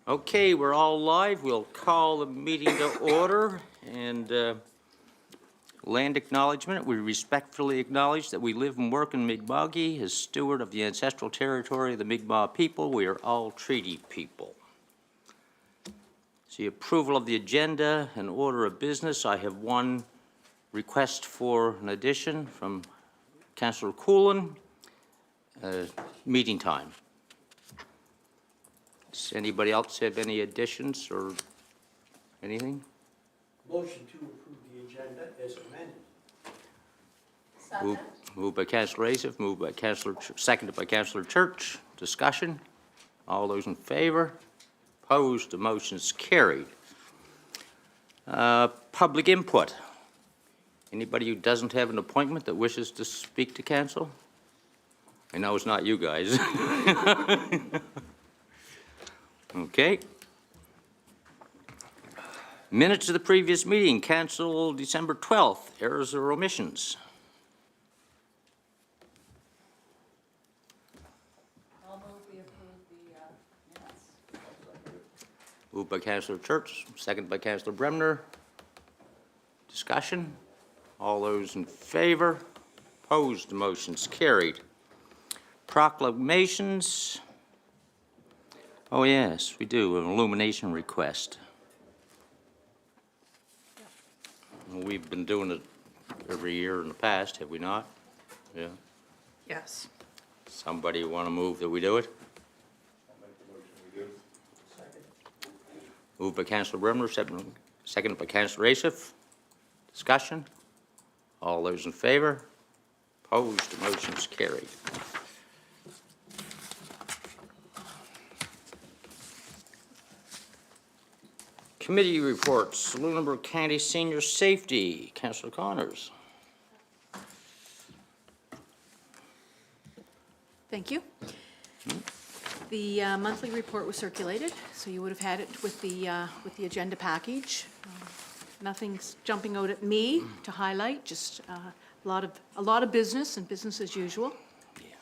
Okay, we're all live. We'll call the meeting to order. And land acknowledgement. We respectfully acknowledge that we live and work in Mi'kmaq as steward of the ancestral territory of the Mi'kmaq people. We are all treaty people. The approval of the agenda and order of business. I have one request for an addition from Councillor Coolin. Meeting time. Does anybody else have any additions or anything? Motion to approve the agenda as amended. Moved by Councillor Asif, seconded by Councillor Church. Discussion. All those in favor? Opposed? The motion is carried. Public input. Anybody who doesn't have an appointment that wishes to speak to council? I know it's not you guys. Okay. Minutes of the previous meeting, council December 12th, errors or omissions. I'll move we approve the minutes. Moved by Councillor Church, seconded by Councillor Bremner. Discussion. All those in favor? Opposed? The motion's carried. Proclamations. Oh, yes, we do, an illumination request. We've been doing it every year in the past, have we not? Yeah. Yes. Somebody want to move that we do it? I'll make the motion we do. Second. Moved by Councillor Bremner, seconded by Councillor Asif. Discussion? All those in favor? Opposed? The motion is carried. Committee reports, Lunenburg County Senior Safety, Councillor Connors. Thank you. The monthly report was circulated, so you would have had it with the agenda package. Nothing's jumping out at me to highlight, just a lot of business and business as usual. Yeah.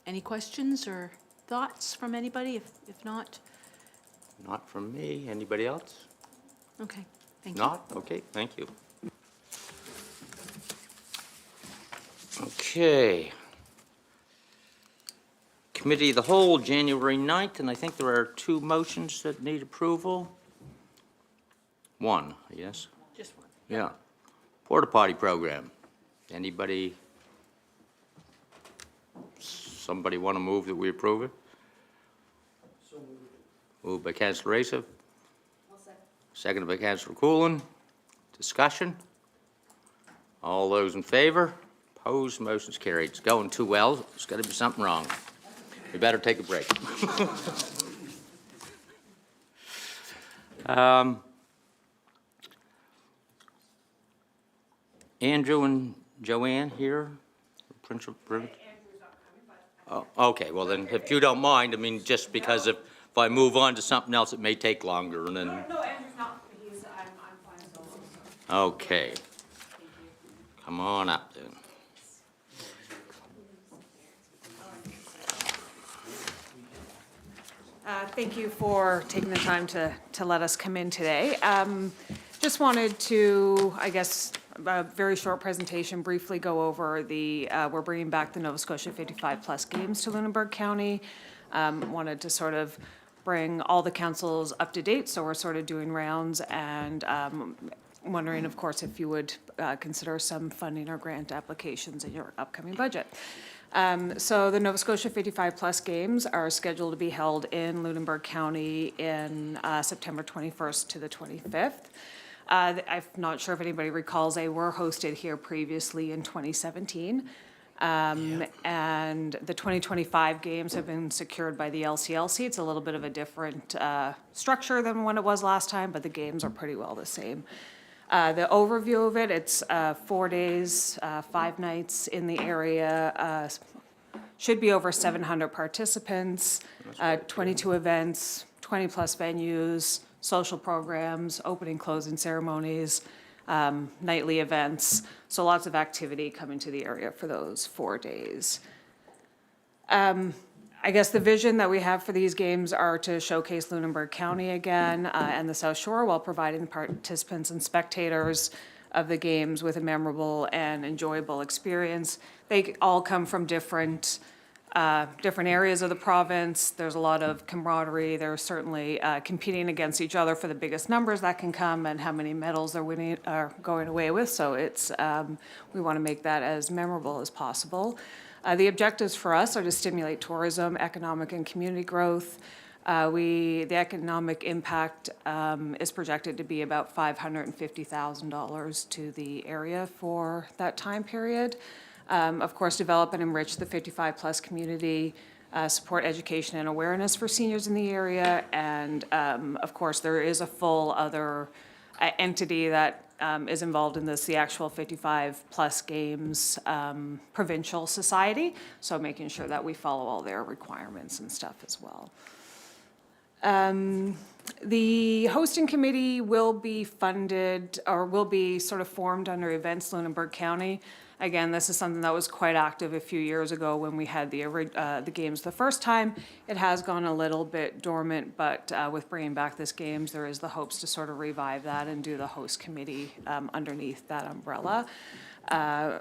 Any questions or thoughts from anybody? If not, Not from me. Anybody else? okay, thank you. Not? Okay, thank you. Okay. Committee of the Whole, January 9th, and I think there are two motions that need approval. One, yes? Just one. Yeah. Porta potty program. Anybody, somebody want to move that we approve it? So moved. Moved by Councillor Asif. Seconded by Councillor Coolin. Discussion? All those in favor? Opposed? Motion's carried. It's going too well. There's got to be something wrong. We better take a break. Andrew and Joanne here? Principal. Andrew's not coming, but Oh, okay, well then, if you don't mind, I mean, just because if I move on to something else, it may take longer, and then, no, Andrew's not. I'm fine solo. So. okay. Come on up then. Thank you for taking the time to let us come in today. Just wanted to, I guess, a very short presentation, briefly go over we're bringing back the Nova Scotia 55 plus games to Lunenburg County. Wanted to sort of bring all the councils up to date, so we're sort of doing rounds and wondering, of course, if you would consider some funding or grant applications in your upcoming budget. So the Nova Scotia 55 plus games are scheduled to be held in Lunenburg County in September 21st to the 25th. I'm not sure if anybody recalls, they were hosted here previously in 2017. And the 2025 games have been secured by the LCLC. It's a little bit of a different structure than when it was last time, but the games are pretty well the same. The overview of it, it's 4 days, 5 nights in the area, should be over 700 participants, 22 events, 20 plus venues, social programs, opening, closing ceremonies, nightly events. So lots of activity coming to the area for those 4 days. I guess the vision that we have for these games are to showcase Lunenburg County again and the South Shore while providing the participants and spectators of the games with a memorable and enjoyable experience. They all come from different areas of the province. There's a lot of camaraderie. They're certainly competing against each other for the biggest numbers that can come and how many medals they're winning are going away with. So it's we want to make that as memorable as possible. The objectives for us are to stimulate tourism, economic and community growth. The economic impact is projected to be about $550,000 to the area for that time period. Of course, develop and enrich the 55-plus community, support education and awareness for seniors in the area, and of course, there is a full other entity that is involved in this, the actual 55-plus games provincial society, so making sure that we follow all their requirements and stuff as well. The hosting committee will be funded, or will be sort of formed under Events Lunenburg County. Again, this is something that was quite active a few years ago when we had the games the first time. It has gone a little bit dormant, but with bringing back this games, there is the hopes to sort of revive that and do the host committee underneath that umbrella.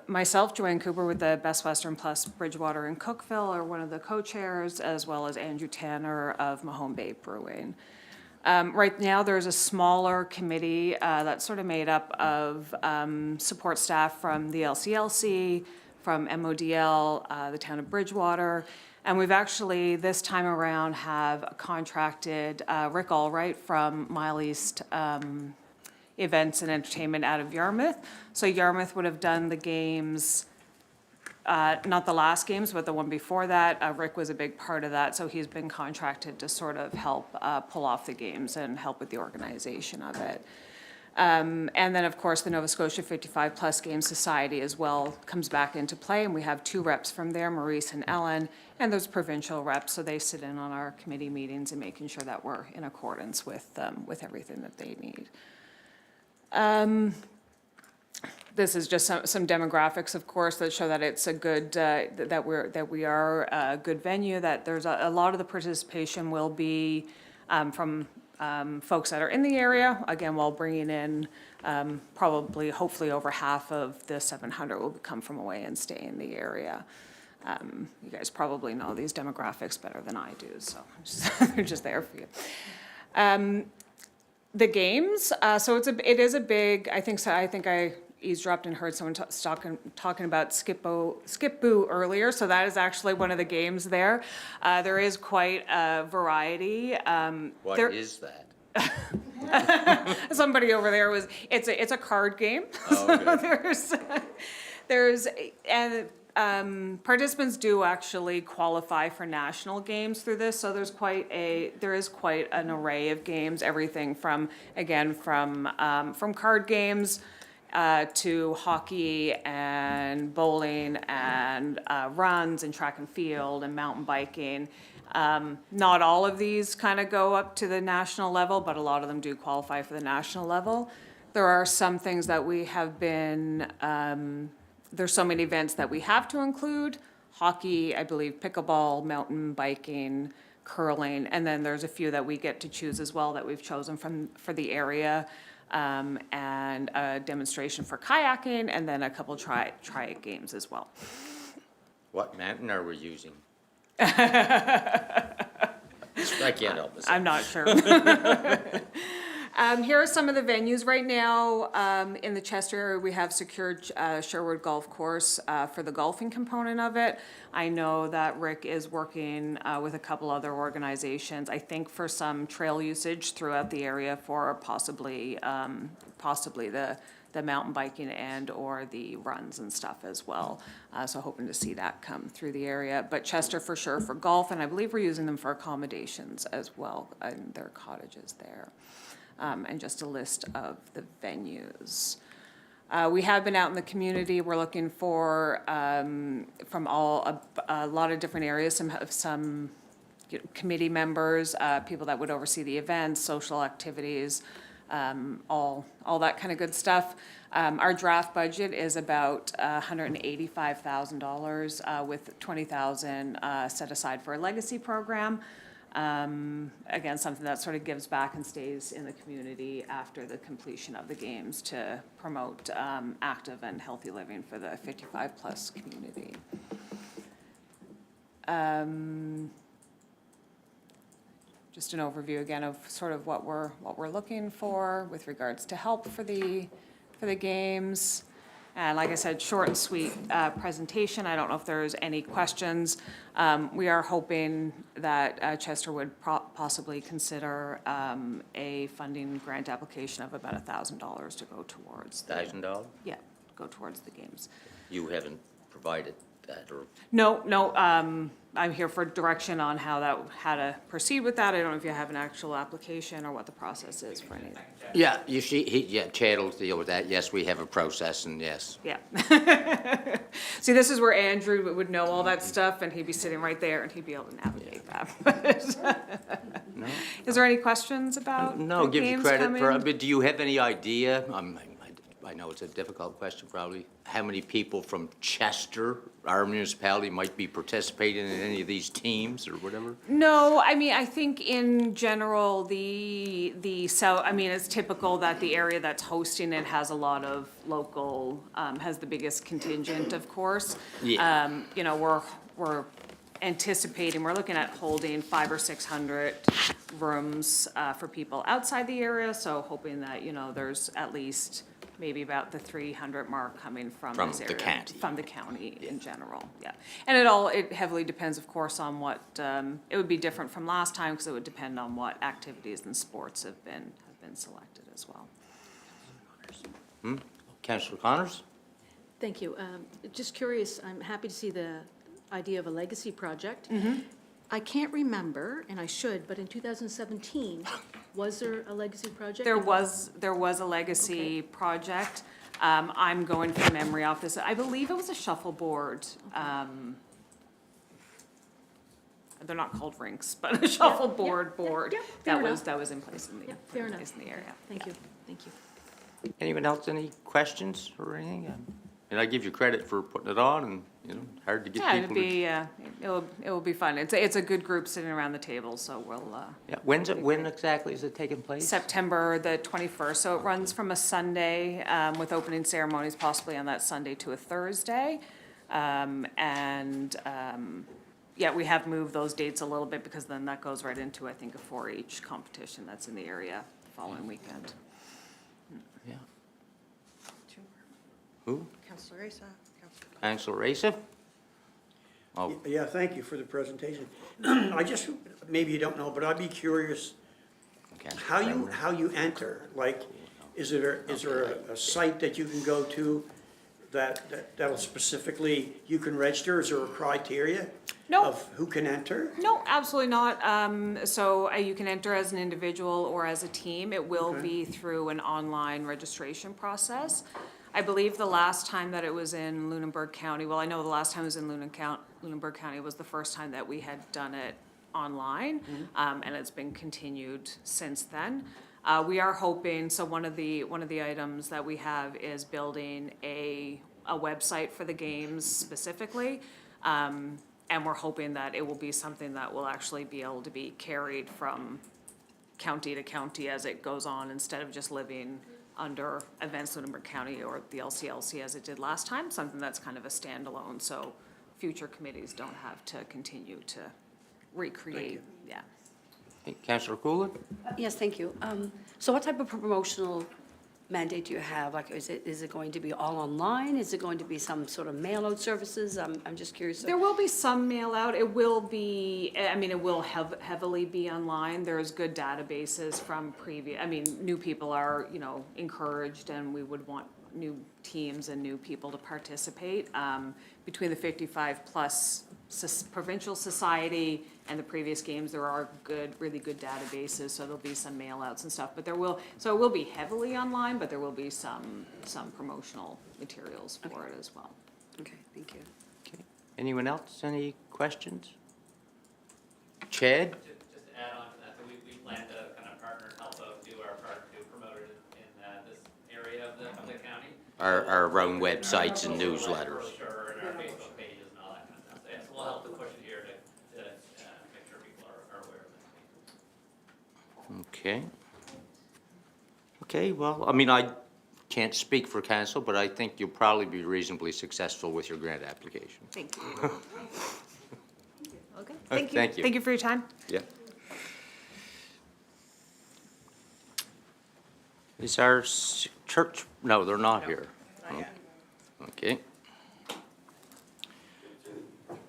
Myself, Joanne Cooper with the Best Western Plus Bridgewater and Cookville are one of the co-chairs, as well as Andrew Tanner of Mahone Bay Brewing. Right now, there's a smaller committee that's sort of made up of support staff from the LCLC, from MODL, the town of Bridgewater, and we've actually, this time around, have contracted Rick Allwright from Mile East Events and Entertainment out of Yarmouth. So Yarmouth would have done the games, not the last games, but the one before that. Rick was a big part of that, so he's been contracted to sort of help pull off the games and help with the organization of it. And then, of course, the Nova Scotia 55-plus Games Society as well comes back into play, and we have 2 reps from there, Maurice and Ellen, and there's provincial reps, so they sit in on our committee meetings and making sure that we're in accordance with everything that they need. This is just some demographics, of course, that show that it's a good, that we are a good venue, that there's a lot of the participation will be from folks that are in the area, again, while bringing in probably, hopefully over half of the 700 will come from away and stay in the area. You guys probably know these demographics better than I do, so they're just there for you. The games, so it is a big, I think I eavesdropped and heard someone talking about Skip Boo earlier, so that is actually one of the games there. There is quite a variety. What is that? Somebody over there it's a card game. Oh, okay. And participants do actually qualify for national games through this, so there is quite an array of games, everything from card games to hockey and bowling and runs and track and field and mountain biking. Not all of these kind of go up to the national level, but a lot of them do qualify for the national level. There are some things that we have been, there's so many events that we have to include. Hockey, I believe, pickleball, mountain biking, curling, and then there's a few that we get to choose as well that we've chosen for the area. And a demonstration for kayaking, and then a couple try-it games as well. What mountain are we using? I can't help myself. I'm not sure. Here are some of the venues right now. In the Chester area, we have secured Sherwood Golf Course for the golfing component of it. I know that Rick is working with a couple other organizations, I think for some trail usage throughout the area for possibly the mountain biking and or the runs and stuff as well. So hoping to see that come through the area. But Chester for sure for golf, and I believe we're using them for accommodations as well in their cottages there. And just a list of the venues. We have been out in the community. We're looking for from a lot of different areas, some committee members, people that would oversee the events, social activities, all that kind of good stuff. Our draft budget is about $185,000 with $20,000 set aside for a legacy program. Again, something that sort of gives back and stays in the community after the completion of the games to promote active and healthy living for the 55-plus community. Just an overview again of sort of what we're looking for with regards to help for the games. And like I said, short and sweet presentation. I don't know if there's any questions. We are hoping that Chester would possibly consider a funding grant application of about $1,000 to go towards. $1,000? Yeah, go towards the games. You haven't provided that, or? No, I'm here for direction on how to proceed with that. I don't know if you have an actual application or what the process is for any of that. Yeah, Chad will deal with that. Yes, we have a process, and yes. Yeah. See, this is where Andrew would know all that stuff, and he'd be sitting right there, and he'd be able to navigate that. No? Is there any questions about No, the give you games credit for, coming? but do you have any idea, I know it's a difficult question probably, how many people from Chester, our municipality, might be participating in any of these teams or whatever? No, I mean, I think in general, the south, I mean, it's typical that the area that's hosting it has a lot of local, has the biggest contingent, of course. Yeah. You know, we're anticipating, we're looking at holding 500 or 600 rooms, for people outside the area, so hoping that, you know, there's at least maybe about the 300 mark coming from this area. From the county. From the county in general, yeah. And it heavily depends, of course, on what, it would be different from last time, because it would depend on what activities and sports have been selected as well. Councillor Connors? Thank you. Just curious, I'm happy to see the idea of a legacy project. I can't remember, and I should, but in 2017, was there a legacy project? There was a legacy project. I'm going from memory off this. I believe it was a shuffleboard. They're not called rinks, but a shuffleboard board yeah, fair that was in place in the, Yeah, fair enough. in the area. Thank you, thank you. Anyone else, any questions or anything? And I give you credit for putting it on, and, you know, hard to get Yeah, people to. it will be fun. It's a good group sitting around the table, so we'll, Yeah, when exactly is it taking place? September the 21st, so it runs from a Sunday, with opening ceremonies possibly on that Sunday to a Thursday. Yeah, we have moved those dates a little bit, because then that goes right into, I think, a 4-H competition that's in the area the following weekend. Yeah. Who? Councilor Asa. Councillor Racer? Oh, Yeah, thank you for the presentation. I just, maybe you don't know, but I'd be curious how you enter. Like, is there a site that you can go to that'll specifically, you can register? Is there a criteria? No. Of who can enter? No, absolutely not. So you can enter as an individual or as a team. It will be through an online registration process. I believe the last time that it was in Lunenburg County, well, I know the last time it was in Lunenburg County was the first time that we had done it online, and it's been continued since then. We are hoping, so one of the items that we have is building a website for the games specifically. And we're hoping that it will be something that will actually be able to be carried from county to county as it goes on, instead of just living under Events Lunenburg County or the LCLC as it did last time, something that's kind of a standalone, so future committees don't have to continue to recreate, yeah. hey, Councillor Coolin? Yes, thank you. So what type of promotional mandate do you have? Like, is it going to be all online? Is it going to be some sort of mail-out services? I'm just curious. There will be some mail out. It will be, I mean, it will heavily be online. There's good databases from previous, I mean, new people are, you know, encouraged, and we would want new teams and new people to participate. Between the 55-plus provincial society and the previous games, there are really good databases, so there'll be some mail outs and stuff, but it will be heavily online, but there will be some promotional materials for it as well. Okay, thank you. Okay. Anyone else, any questions? Chad? Just to add on to that, so we plan to kind of partner and help out, do our part to promote it our own websites and Social newsletters. brochure and our Facebook pages and all that kind of stuff. So yes, we'll help to push it here to make sure people are aware of it. Okay. Okay, well, I mean, I can't speak for council, but I think you'll probably be reasonably successful with your grant application. Thank you. Okay, Thank thank you. you. Thank you for your time. Yeah. Is our church, no, they're not here. Okay.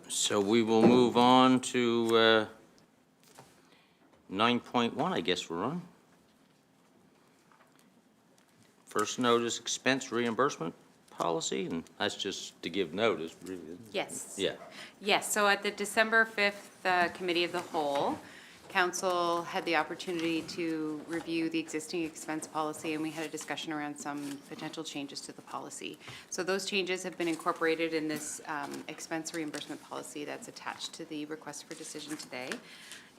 So we will move on to 9.1, I guess we're on. First notice expense reimbursement policy, and that's just to give notice, really. isn't it? Yes. Yeah. Yes, so at the December 5th Committee of the Whole, Council had the opportunity to review the existing expense policy, and we had a discussion around some potential changes to the policy. So those changes have been incorporated in this expense reimbursement policy that's attached to the request for decision today.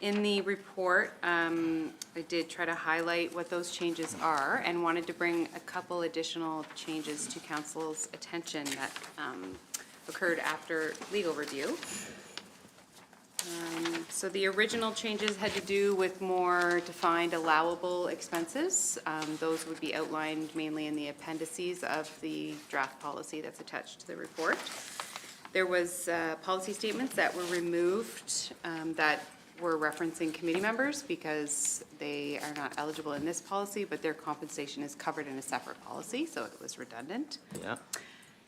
In the report, I did try to highlight what those changes are and wanted to bring a couple additional changes to Council's attention that occurred after legal review. So the original changes had to do with more defined allowable expenses. Those would be outlined mainly in the appendices of the draft policy that's attached to the report. There was policy statements that were removed that were referencing committee members because they are not eligible in this policy, but their compensation is covered in a separate policy, so it was redundant. Yeah.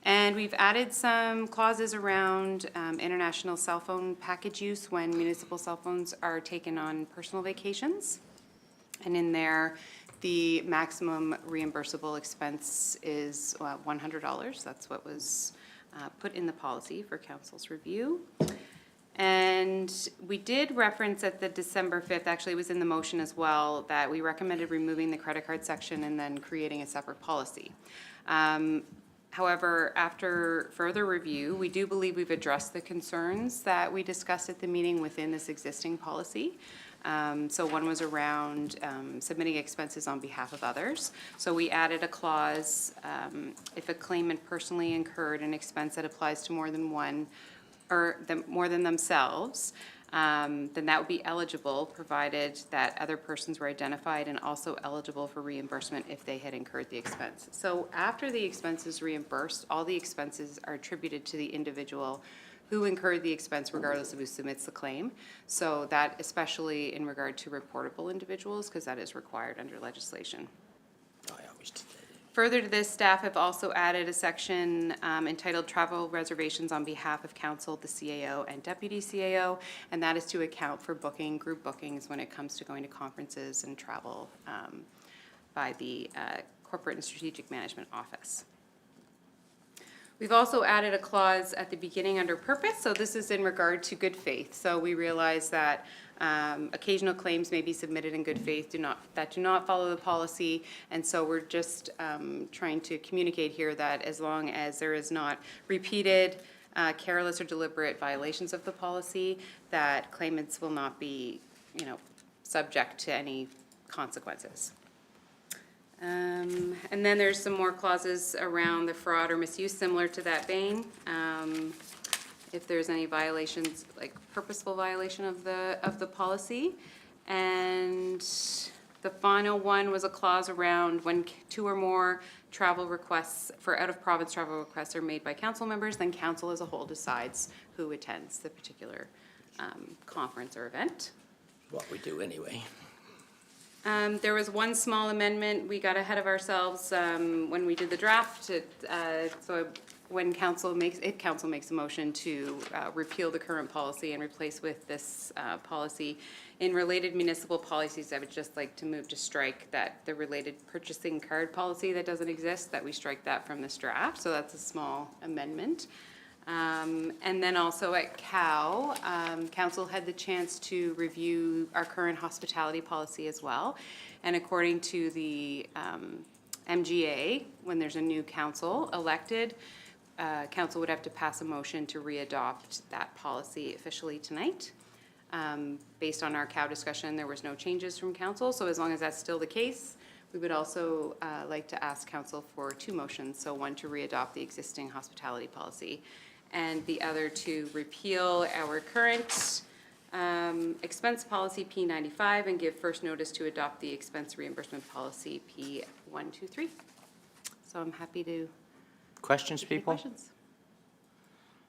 And we've added some clauses around international cell phone package use when municipal cell phones are taken on personal vacations. And in there, the maximum reimbursable expense is $100. That's what was put in the policy for council's review. And we did reference at the December 5th, actually it was in the motion as well, that we recommended removing the credit card section and then creating a separate policy. However, after further review, we do believe we've addressed the concerns that we discussed at the meeting within this existing policy. So one was around submitting expenses on behalf of others. So we added a clause, if a claimant personally incurred an expense that applies to more than one, or more than themselves, then that would be eligible, provided that other persons were identified and also eligible for reimbursement if they had incurred the expense. So after the expense is reimbursed, all the expenses are attributed to the individual who incurred the expense regardless of who submits the claim. So that especially in regard to reportable individuals, because that is required under legislation. I always did that. Further to this, staff have also added a section entitled Travel Reservations on behalf of council, the CAO, and deputy CAO, and that is to account for booking, group bookings when it comes to going to conferences and travel by the Corporate and Strategic Management Office. We've also added a clause at the beginning under purpose, so this is in regard to good faith. So we realize that occasional claims may be submitted in good faith that do not follow the policy, and so we're just trying to communicate here that as long as there is not repeated careless or deliberate violations of the policy, that claimants will not be, subject to any consequences. And then there's some more clauses around the fraud or misuse similar to that vein. If there's any violations, like purposeful violation of the policy. And the final one was a clause around when two or more travel requests for out-of-province travel requests are made by council members, then council as a whole decides who attends the particular conference or event. What we do anyway. There was one small amendment, we got ahead of ourselves when we did the draft. So when council makes a motion to repeal the current policy and replace with this policy. In related municipal policies, I would just like to move to strike that the related purchasing card policy that doesn't exist, that we strike that from this draft, so that's a small amendment. And then also at COW, council had the chance to review our current hospitality policy as well. And according to the MGA, when there's a new council elected, council would have to pass a motion to readopt that policy officially tonight. Based on our COW discussion, there was no changes from council, so as long as that's still the case, We would also like to ask council for two motions, so one to readopt the existing hospitality policy, and the other to repeal our current expense policy P95 and give first notice to adopt the expense reimbursement policy P123. So I'm happy to Questions, take any people? questions.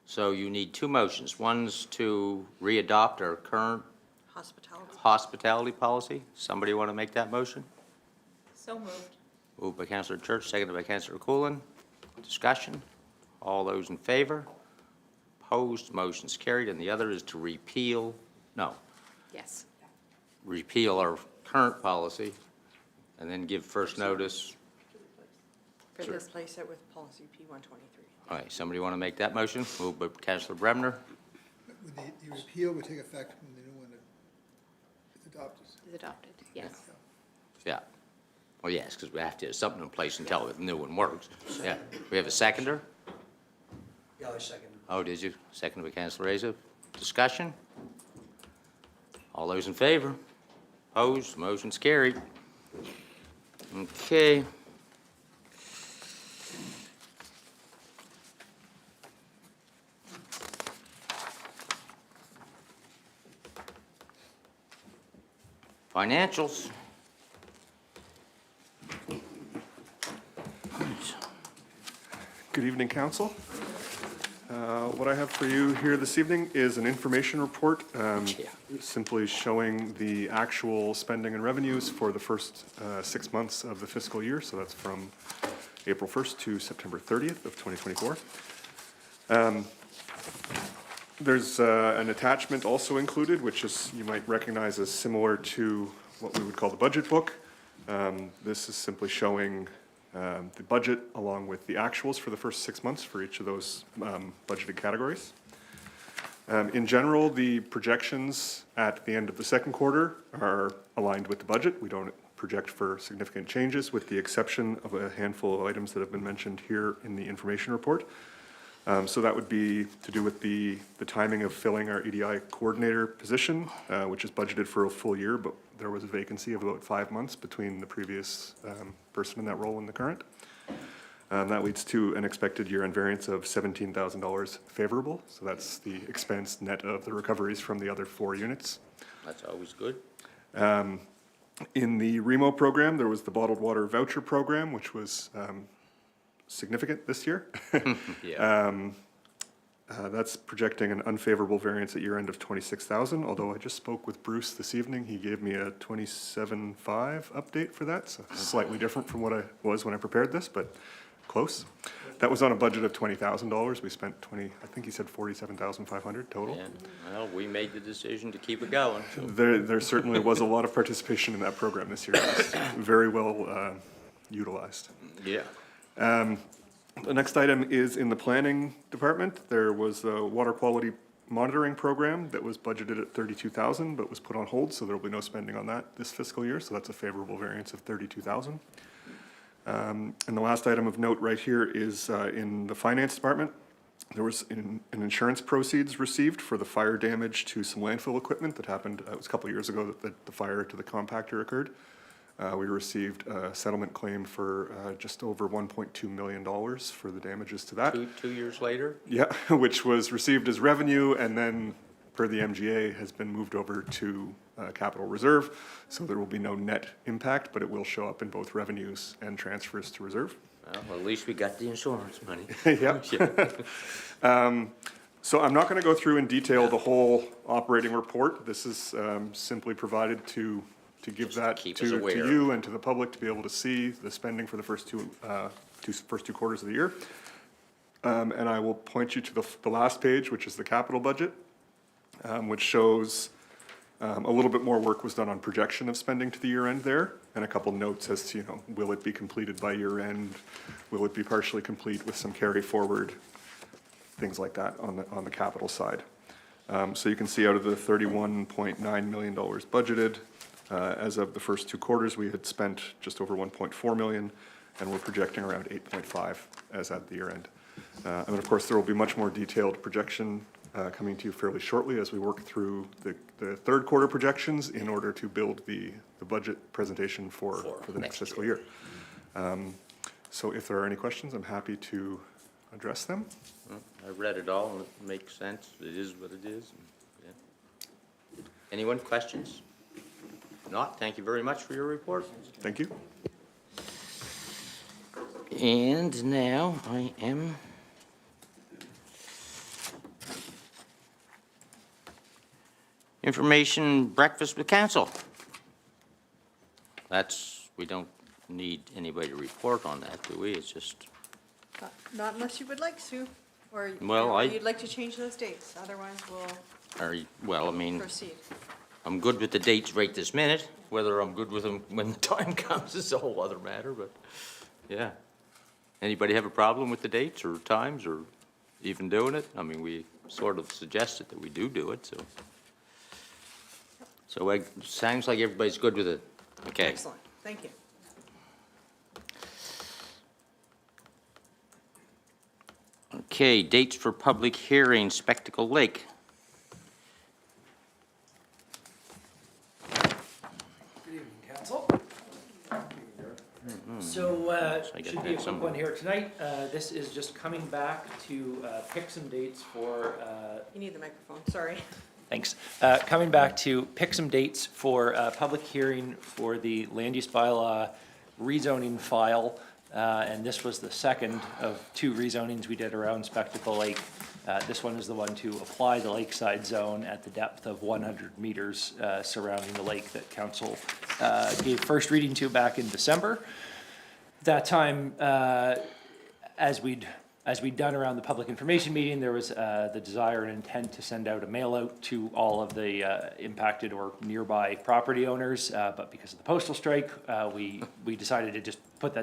So you need two motions. One's to readopt our current Hospitality. hospitality policy. Somebody want to make that motion? So moved. Moved by Councilor Church, seconded by Councilor Coolin. Discussion? All those in favor? Opposed? Motion's carried. And the other is to repeal our current policy and then give first notice. For To this, replace it with policy P123. All right, somebody want to make that motion? Moved by Councilor Bremner. Would the repeal would take effect when the new one is adopted. is adopted, yes. Yeah. Well, yes, because we have to have something in place until the new one works. Yeah. We have a seconder? Yeah, I second. Oh, did you? Seconded by Councilor Azov. Discussion? All those in favor? Opposed? Motion's carried. Okay. Financials. Good evening, Council. What I have for you here this evening is an information report, simply showing the actual spending and revenues for the first 6 months of the fiscal year, so that's from April 1st to September 30th of 2024. There's an attachment also included, which is, you might recognize as similar to what we would call the budget book. This is simply showing the budget along with the actuals for the first 6 months for each of those budgeted categories. In general, the projections at the end of the second quarter are aligned with the budget. We don't project for significant changes, with the exception of a handful of items that have been mentioned here in the information report. So that would be to do with the timing of filling our EDI coordinator position, which is budgeted for a full year, but there was a vacancy of about 5 months between the previous person in that role and the current. That leads to an expected year-end variance of $17,000 favorable. So that's the expense net of the recoveries from the other 4 units. That's always good. In the REMO program, there was the bottled water voucher program, which was significant this year. Yeah. That's projecting an unfavorable variance at year-end of 26,000, although I just spoke with Bruce this evening. He gave me a 27.5 update for that, so slightly different from what I was when I prepared this, but close. That was on a budget of $20,000. We spent I think he said 47,500 total. And, well, we made the decision to keep it going. So. There certainly was a lot of participation in that program this year. It was very well utilized. Yeah. The next item is in the planning department. There was a water quality monitoring program that was budgeted at $32,000, but was put on hold, so there will be no spending on that this fiscal year, so that's a favorable variance of $32,000. And the last item of note right here is in the finance department. There was an insurance proceeds received for the fire damage to some landfill equipment that happened, it was a couple of years ago that the fire to the compactor occurred. We received a settlement claim for just over $1.2 million for the damages to that. Two years later? Yeah, which was received as revenue and then, per the MGA, has been moved over to capital reserve. So there will be no net impact, but it will show up in both revenues and transfers to reserve. Well, at least we got the insurance money. Yeah. So I'm not going to go through in detail the whole operating report. This is simply provided to give Just to that keep us to aware. you and to the public to be able to see the spending for the first two quarters of the year. And I will point you to the last page, which is the capital budget, which shows a little bit more work was done on projection of spending to the year end there, and a couple notes as to, will it be completed by year end? Will it be partially complete with some carry forward? Things like that on the capital side. So you can see out of the $31.9 million budgeted, as of the first 2 quarters, we had spent just over 1.4 million, and we're projecting around 8.5 as at the year end. And of course, there will be much more detailed projection coming to you fairly shortly as we work through the the third quarter projections in order to build the budget presentation for the next fiscal year. So if there are any questions, I'm happy to address them. I read it all, and it makes sense. It is what it is. Yeah. Anyone, questions? Not, thank you very much for your report. Thank you. And now I am information breakfast with council. That's, we don't need anybody to report on that, do we? It's just, Not unless you would like to, or Well, or I- you'd like to change those dates, otherwise we'll well, I mean, proceed. I'm good with the dates right this minute. Whether I'm good with them when the time comes is a whole other matter, but, yeah. Anybody have a problem with the dates or times or even doing it? I mean, we sort of suggested that we do it, so. So it sounds like everybody's good with it. Okay. Excellent, thank you. Okay, dates for public hearing, Spectacle Lake. Good evening, council. So, I should get be a that quick somewhere. one here tonight. This is just coming back to pick some dates for, You need the microphone, sorry. thanks. Coming back to pick some dates for public hearing for the land use bylaw rezoning file. And this was the second of two rezonings we did around Spectacle Lake. This one is the one to apply the lakeside zone at the depth of 100 meters surrounding the lake that council gave first reading to back in December. That time, as we'd done around the public information meeting, there was the desire and intent to send out a mail out to all of the impacted or nearby property owners. But because of the postal strike, we decided to just put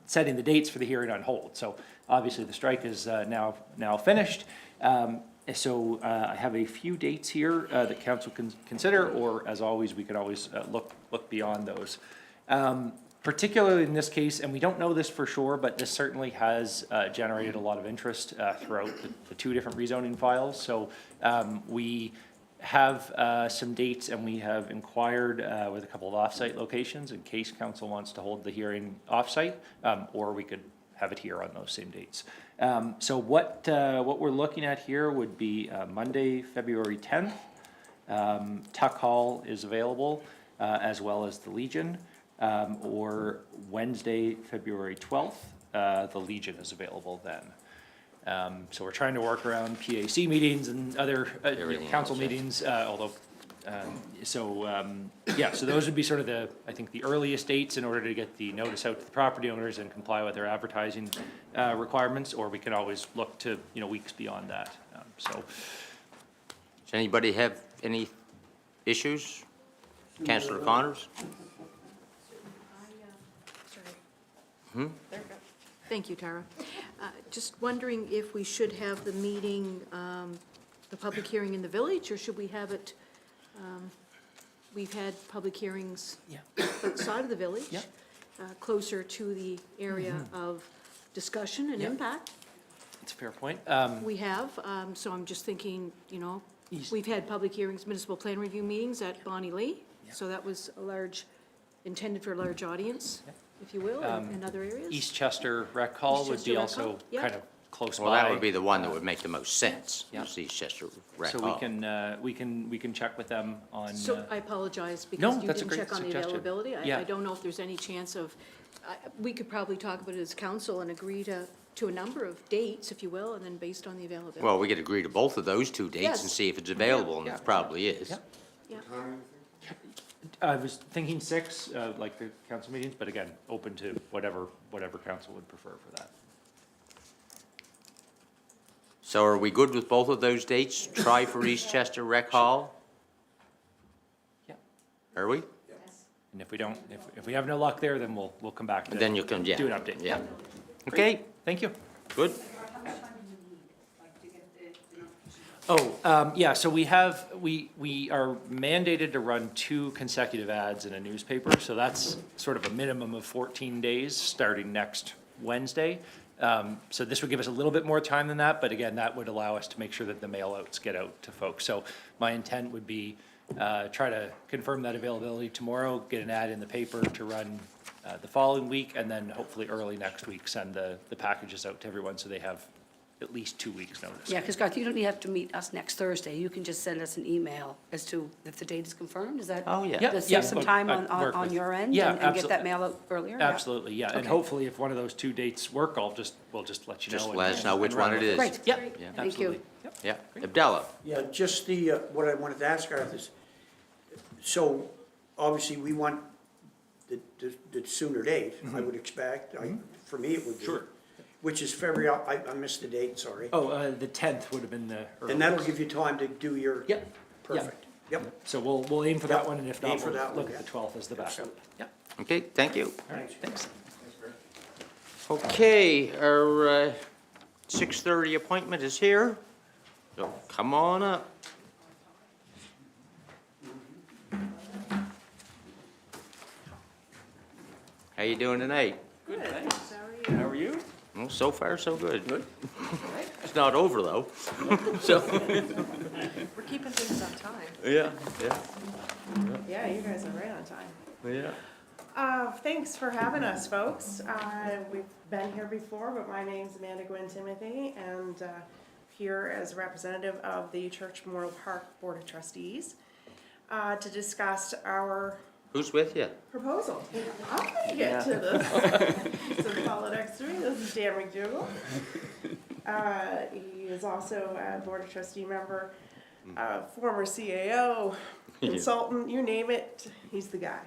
setting the dates for the hearing on hold. So obviously the strike is now finished. So I have a few dates here that council can consider, or as always, we could always look beyond those. Particularly in this case, and we don't know this for sure, but this certainly has generated a lot of interest throughout the two different rezoning files. So we have some dates, and we have inquired with a couple of off-site locations in case council wants to hold the hearing off-site, or we could have it here on those same dates. So what we're looking at here would be Monday, February 10th. Tuck Hall is available, as well as the Legion. Or Wednesday, February 12th, the Legion is available then. So we're trying to work around PAC meetings and other Everything council else, yeah. meetings, although, yeah, so those would be sort of I think the earliest dates in order to get the notice out to the property owners and comply with their advertising requirements, or we can always look to, weeks beyond that, so. Does anybody have any issues? Councillor Connors? Thank you, Tara. Just wondering if we should have the meeting, the public hearing in the village, or should we have it, we've had public hearings outside of the village, Yeah. Closer to the area of discussion and Yeah. impact. That's a fair point. We have, so I'm just thinking, East- we've had public hearings, municipal plan review meetings at Bonnie Lee, so that was intended for a large audience, if you will, in other areas. Eastchester Rec Hall would Eastchester be Rec also Hall, yeah. kind of close by. Well, that would be the one that would make the most sense, Yeah. is Eastchester Rec So Hall. we can check with them on. So I apologize, No, because you that's a didn't great check on the suggestion. availability. Yeah. I don't know if there's any chance of, we could probably talk about it as council and agree to a number of dates, if you will, and then based on the availability. Well, we could agree to both of those two dates and Yes. see if it's available, and Yeah. it probably is. Yeah. Yeah. I was thinking 6, like the council meetings, but again, open to whatever council would prefer for that. So are we good with both of those dates? Try for Eastchester Rec Hall? Yeah. Are we? And if we don't, if we have no luck there, then we'll come back to. Then you can, yeah. Do an update. Yeah. Okay, Thank you. good. Oh, yeah, so we are mandated to run 2 consecutive ads in a newspaper, so that's sort of a minimum of 14 days, starting next Wednesday. So this would give us a little bit more time than that, but again, that would allow us to make sure that the mail outs get out to folks. So my intent would be try to confirm that availability tomorrow, get an ad in the paper to run the following week, and then hopefully early next week, send the packages out to everyone so they have at least 2 weeks' notice. Yeah, because Garth, you don't have to meet us next Thursday. You can just send us an email as to if the date is confirmed. Is that? Oh, yeah. Yeah, To save yeah, some but time I'd work on with- your end? Yeah, And get absol- that mail out earlier? Yeah. Absolutely, yeah, and Okay. hopefully if one of those 2 dates work, we'll just let you know. Just and- let us know which and run one it with is. Great. Yeah, Yeah. Thank you. absolutely. Yep. Yeah. Abdallah? Yeah, just the, what I wanted to ask Garth is, so obviously we want the sooner date, I would expect. For me, it would be. Sure. Which is February, I missed the date, sorry. Oh, the 10th would have been the earliest. And that'll give you time to do your. Yep. Yeah. Perfect. Yep. So we'll aim for that Yep. one, and if Aim not, for we'll that one, look at yeah. the 12th as the backup. Absolutely. Yep, Okay, thank you. all right, thanks. Okay, our 6:30 appointment is here, so come on up. How you doing tonight? Good, thanks. How are you? How are you? Well, so far, so good. Good. It's not over, though. So, We're keeping things on time. yeah, yeah, Yeah, you guys are right on time. yeah. Thanks for having us, folks. We've been here before, but my name's Amanda Gwynn Timothy, and here as representative of the Church Memorial Park Board of Trustees to discuss our Who's with you? proposal. I'm gonna get to this. So follow next to me. This is Dan McDougall. He is also a Board of Trustee member, former CAO, consultant, you name it, he's the guy.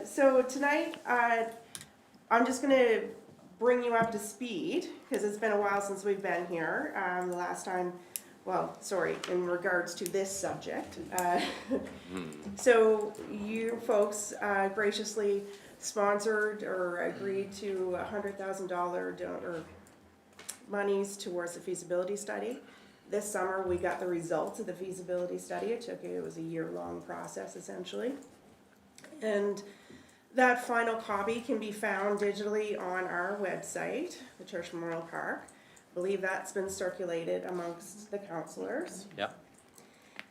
So tonight, I'm just gonna bring you up to speed, because it's been a while since we've been here. The last time, well, sorry, in regards to this subject. So you folks graciously sponsored or agreed to $100,000 or monies towards the feasibility study. This summer, we got the results of the feasibility study. It was a year-long process essentially. And that final copy can be found digitally on our website, the Church Memorial Park. I believe that's been circulated amongst the counselors. Yep.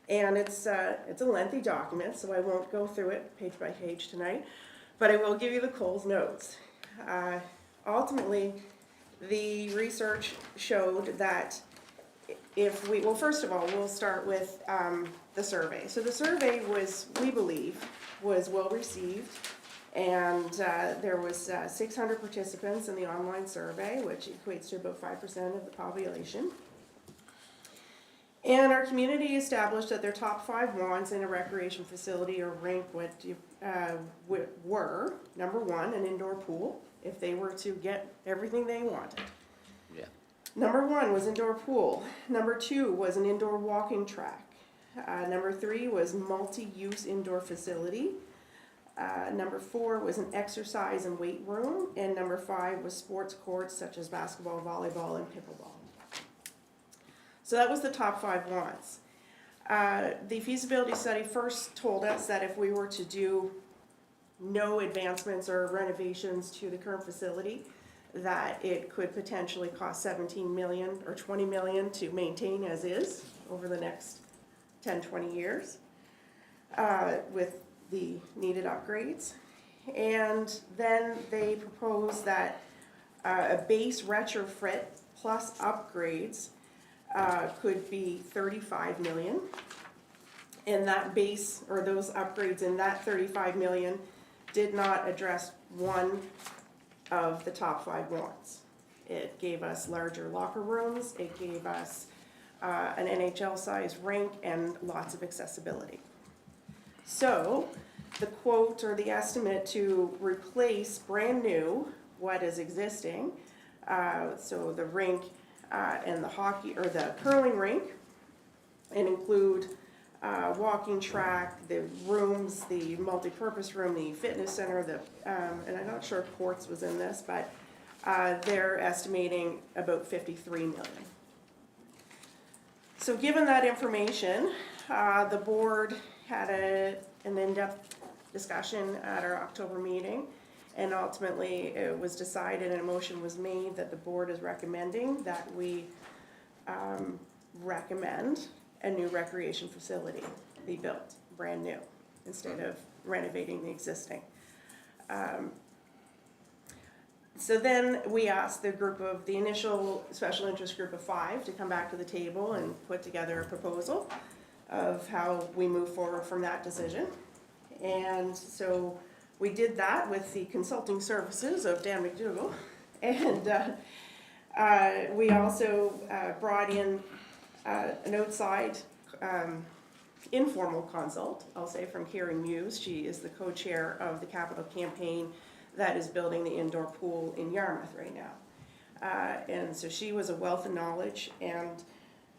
And it's a lengthy document, so I won't go through it page by page tonight, but I will give you the Coles notes. Ultimately, the research showed that if we, well, first of all, we'll start with the survey. So the survey was, we believe, was well-received, and there was 600 participants in the online survey, which equates to about 5% of the population. And our community established that their top 5 wants in a recreation facility or rink were, number 1, an indoor pool, if they were to get everything they wanted. Yeah. Number 1 was indoor pool. Number 2 was an indoor walking track. Number 3 was multi-use indoor facility. Number 4 was an exercise and weight room. And number 5 was sports courts such as basketball, volleyball, and pickleball. So that was the top 5 wants. The feasibility study first told us that if we were to do no advancements or renovations to the current facility, that it could potentially cost 17 million or 20 million to maintain as is over the next 10, 20 years with the needed upgrades. And then they proposed that a base retrofit plus upgrades could be 35 million. And that base, or those upgrades in that 35 million did not address one of the top 5 wants. It gave us larger locker rooms, it gave us an NHL-sized rink, and lots of accessibility. So, the quote or the estimate to replace brand new what is existing, so the rink and the hockey, or the curling rink, and include walking track, the rooms, the multi-purpose room, the fitness center, and I'm not sure if Quartz was in this, but they're estimating about 53 million. So given that information, the board had an in-depth discussion at our October meeting, and ultimately it was decided and a motion was made that the board is recommending that we recommend a new recreation facility. be built, brand new, instead of renovating the existing. So then we asked the initial special interest group of 5 to come back to the table and put together a proposal of how we move forward from that decision. And so we did that with the consulting services of Dan McDougall. And we also brought in an outside informal consult, I'll say, from Karen Muse. She is the co-chair of the capital campaign that is building the indoor pool in Yarmouth right now. And so she was a wealth of knowledge, and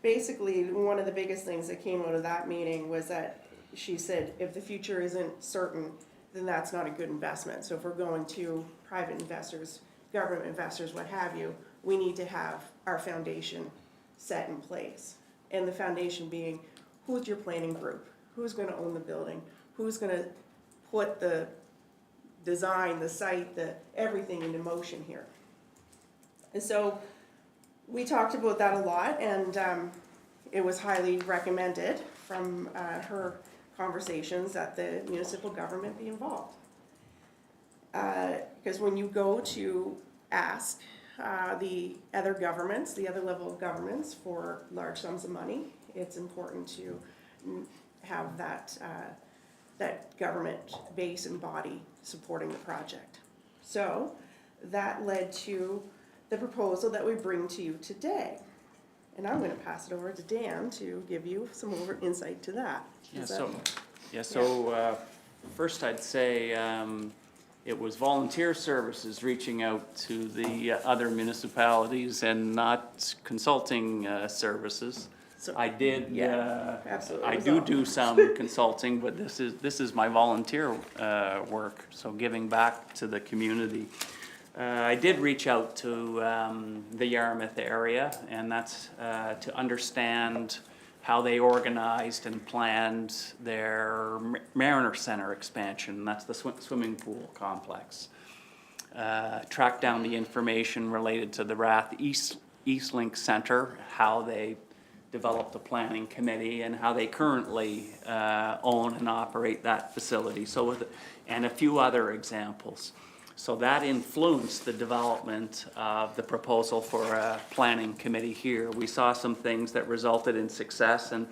basically one of the biggest things that came out of that meeting was that she said, if the future isn't certain, then that's not a good investment. So if we're going to private investors, government investors, what have you, we need to have our foundation set in place. And the foundation being, who's your planning group? Who's gonna own the building? Who's gonna put the design, the site, everything into motion here? And so we talked about that a lot, and it was highly recommended from her conversations that the municipal government be involved. Because when you go to ask the other governments, the other level of governments for large sums of money, it's important to have that government base and body supporting the project. So that led to the proposal that we bring to you today. And I'm gonna pass it over to Dan to give you some more insight to that. First I'd say it was volunteer services reaching out to the other municipalities and not consulting services. So- I did, Yeah, absolutely. I It was do all- do some consulting, but this is my volunteer work, so giving back to the community. I did reach out to the Yarmouth area, and that's to understand how they organized and planned their Mariner Center expansion. That's the swimming pool complex. Track down the information related to the Rath East Link Center, how they developed a planning committee, and how they currently own and operate that facility. And a few other examples. So that influenced the development of the proposal for a planning committee here. We saw some things that resulted in success and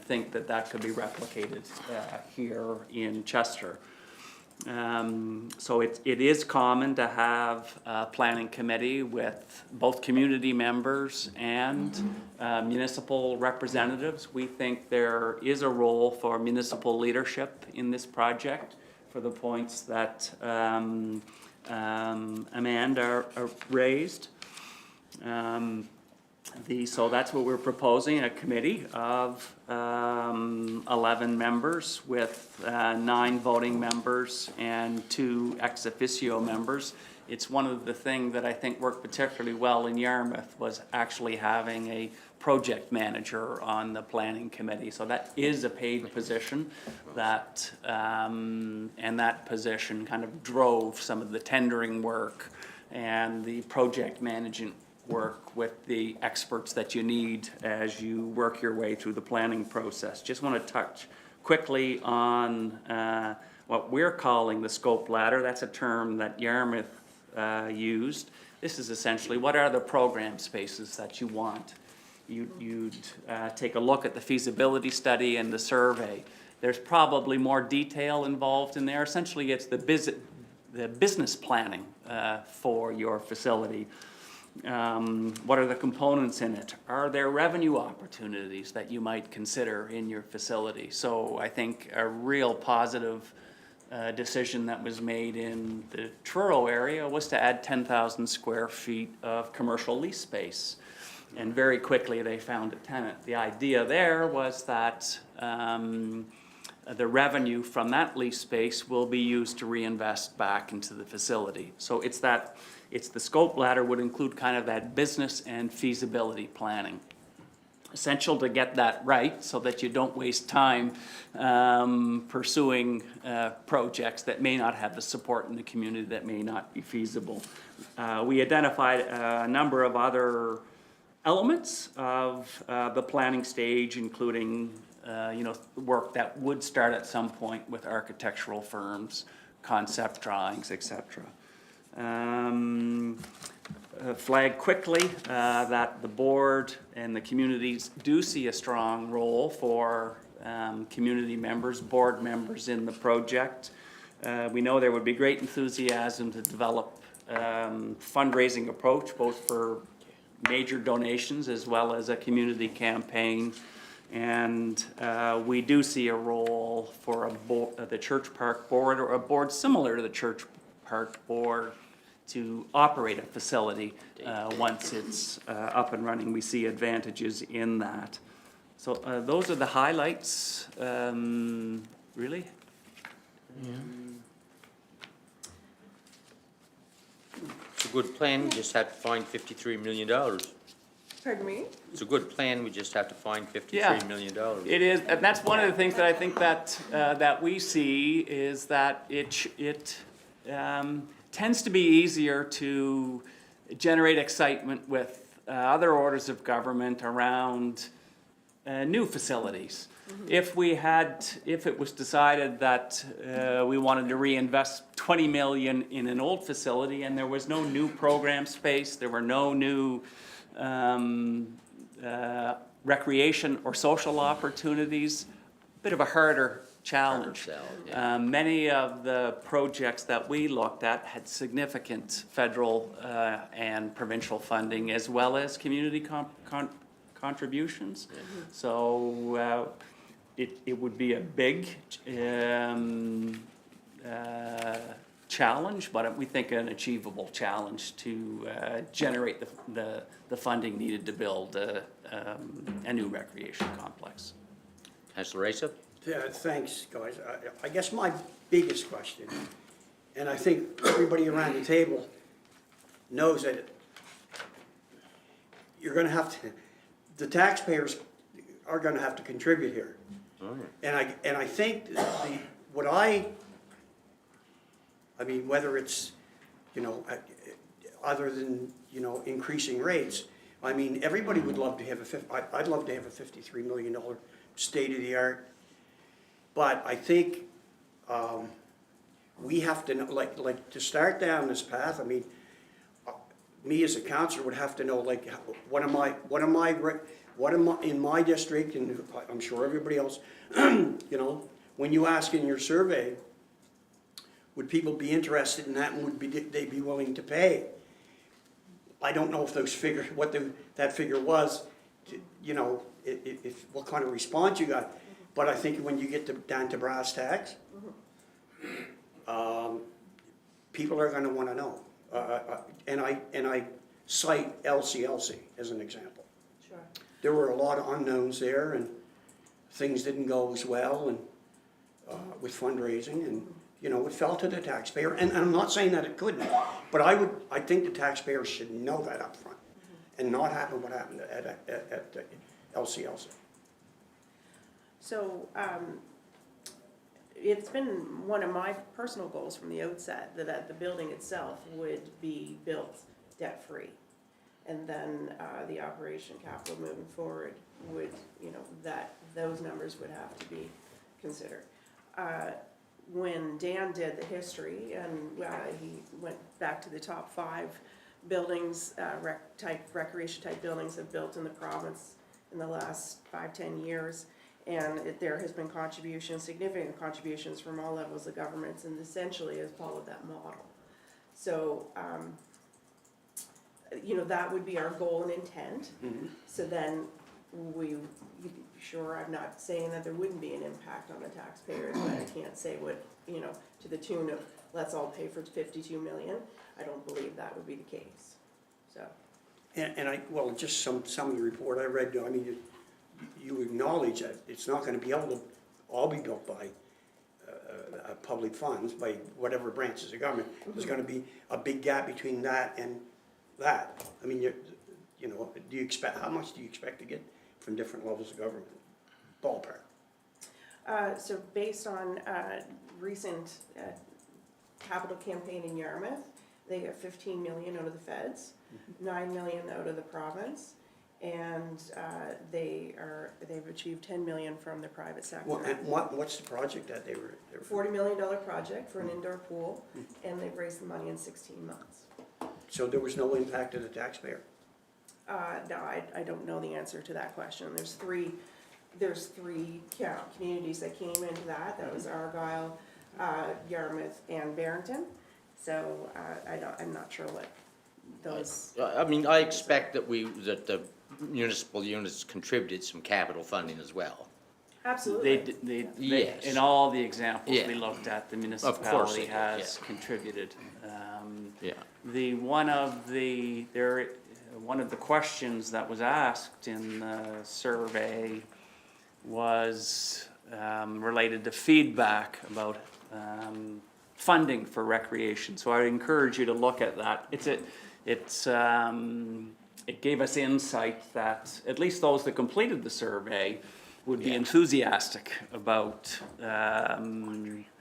think that could be replicated here in Chester. So it is common to have a planning committee with both community members and municipal representatives. We think there is a role for municipal leadership in this project for the points that Amanda raised. So that's what we're proposing, a committee of 11 members with 9 voting members and 2 ex officio members. It's one of the things that I think worked particularly well in Yarmouth was actually having a project manager on the planning committee. So that is a paid position that, and that position kind of drove some of the tendering work and the project management work with the experts that you need as you work your way through the planning process. Just want to touch quickly on what we're calling the scope ladder. That's a term that Yarmouth used. This is essentially what are the program spaces that you want. You'd take a look at the feasibility study and the survey. There's probably more detail involved in there. Essentially, it's the business planning for your facility. What are the components in it? Are there revenue opportunities that you might consider in your facility? So I think a real positive decision that was made in the Truro area was to add 10,000 square feet of commercial lease space. And very quickly they found a tenant. The idea there was that the revenue from that lease space will be used to reinvest back into the facility. So it's the scope ladder would include kind of that business and feasibility planning. Essential to get that right so that you don't waste time pursuing projects that may not have the support in the community, that may not be feasible. We identified a number of other elements of the planning stage, including work that would start at some point with architectural firms, concept drawings, et cetera. Flag quickly that the board and the communities do see a strong role for community members, board members in the project. We know there would be great enthusiasm to develop fundraising approach, both for major donations as well as a community campaign. And we do see a role for the Church Park Board, or a board similar to the Church Park Board, to operate a facility once it's up and running. We see advantages in that. So those are the highlights, really. It's a good plan, we just have to find $53 million. Pardon me? It's a good plan, we just have to find Yeah. $53 million. It is, and that's one of the things that I think that, that we see is that it tends to be easier to generate excitement with other orders of government around new facilities. If it was decided that we wanted to reinvest 20 million in an old facility and there was no new program space, there were no new recreation or social opportunities, bit of a harder challenge. Many of the projects that we looked at had significant federal and provincial funding, as well as community contributions. So it would be a big challenge, but we think an achievable challenge to generate the funding needed to build a new recreation complex. Councillor Raisa? Yeah, thanks, guys. I guess my biggest question, and I think everybody around the table knows that you're gonna have to, the taxpayers are gonna have to contribute here. And I think I mean, whether it's, other than, increasing rates, I mean, everybody would love to have I'd love to have a $53 million state-of-the-art. But I think we have to know, like to start down this path. I mean, me as a councillor would have to know, like, what am I in my district, and I'm sure everybody else. When you ask in your survey, would people be interested in that, and would they be willing to pay? I don't know if those figures, that figure was, if what kind of response you got. But I think when you get down to brass tacks, people are gonna wanna know. And I cite LCLC as an example. Sure. There were a lot of unknowns there, and things didn't go as well, and with fundraising, and it fell to the taxpayer. And I'm not saying that it couldn't, but I think the taxpayers should know that up front, and not happen what happened at LCLC. So, it's been one of my personal goals from the outset that the building itself would be built debt-free. And then, the operation capital moving forward would, those numbers would have to be considered. When Dan did the history, and he went back to the top 5 buildings, recreation type buildings have built in the province in the last 5-10 years. And there has been significant contributions from all levels of governments, and essentially has followed that model. So, that would be our goal and intent. So then I'm not saying that there wouldn't be an impact on the taxpayers, but I can't say what, to the tune of, let's all pay for 52 million. I don't believe that would be the case, so. And just some of the report I read, I mean, you acknowledge that it's not gonna be able to all be built by public funds, by whatever branches of government. There's gonna be a big gap between that and that. I mean, how much do you expect to get from different levels of government? Ballpark. So based on recent capital campaign in Yarmouth, they got 15 million out of the feds, 9 million out of the province, And they've achieved 10 million from the private sector. And what's the project that they were? $40 million project for an indoor pool, and they've raised the money in 16 months. So there was no impact to the taxpayer? No, I don't know the answer to that question. There's three communities that came into that. That was Argyle, Yarmouth, and Barrington. So I'm not sure what those. I mean, I expect that the municipal units contributed some capital funding as well. Absolutely. Yes. In all the examples Yeah. we looked at, the course municipality they did, has yeah. contributed. Yeah. One of the questions that was asked in the survey was related to feedback about funding for recreation. So I would encourage you to look at that. It gave us insight that at least those that completed the survey would be enthusiastic about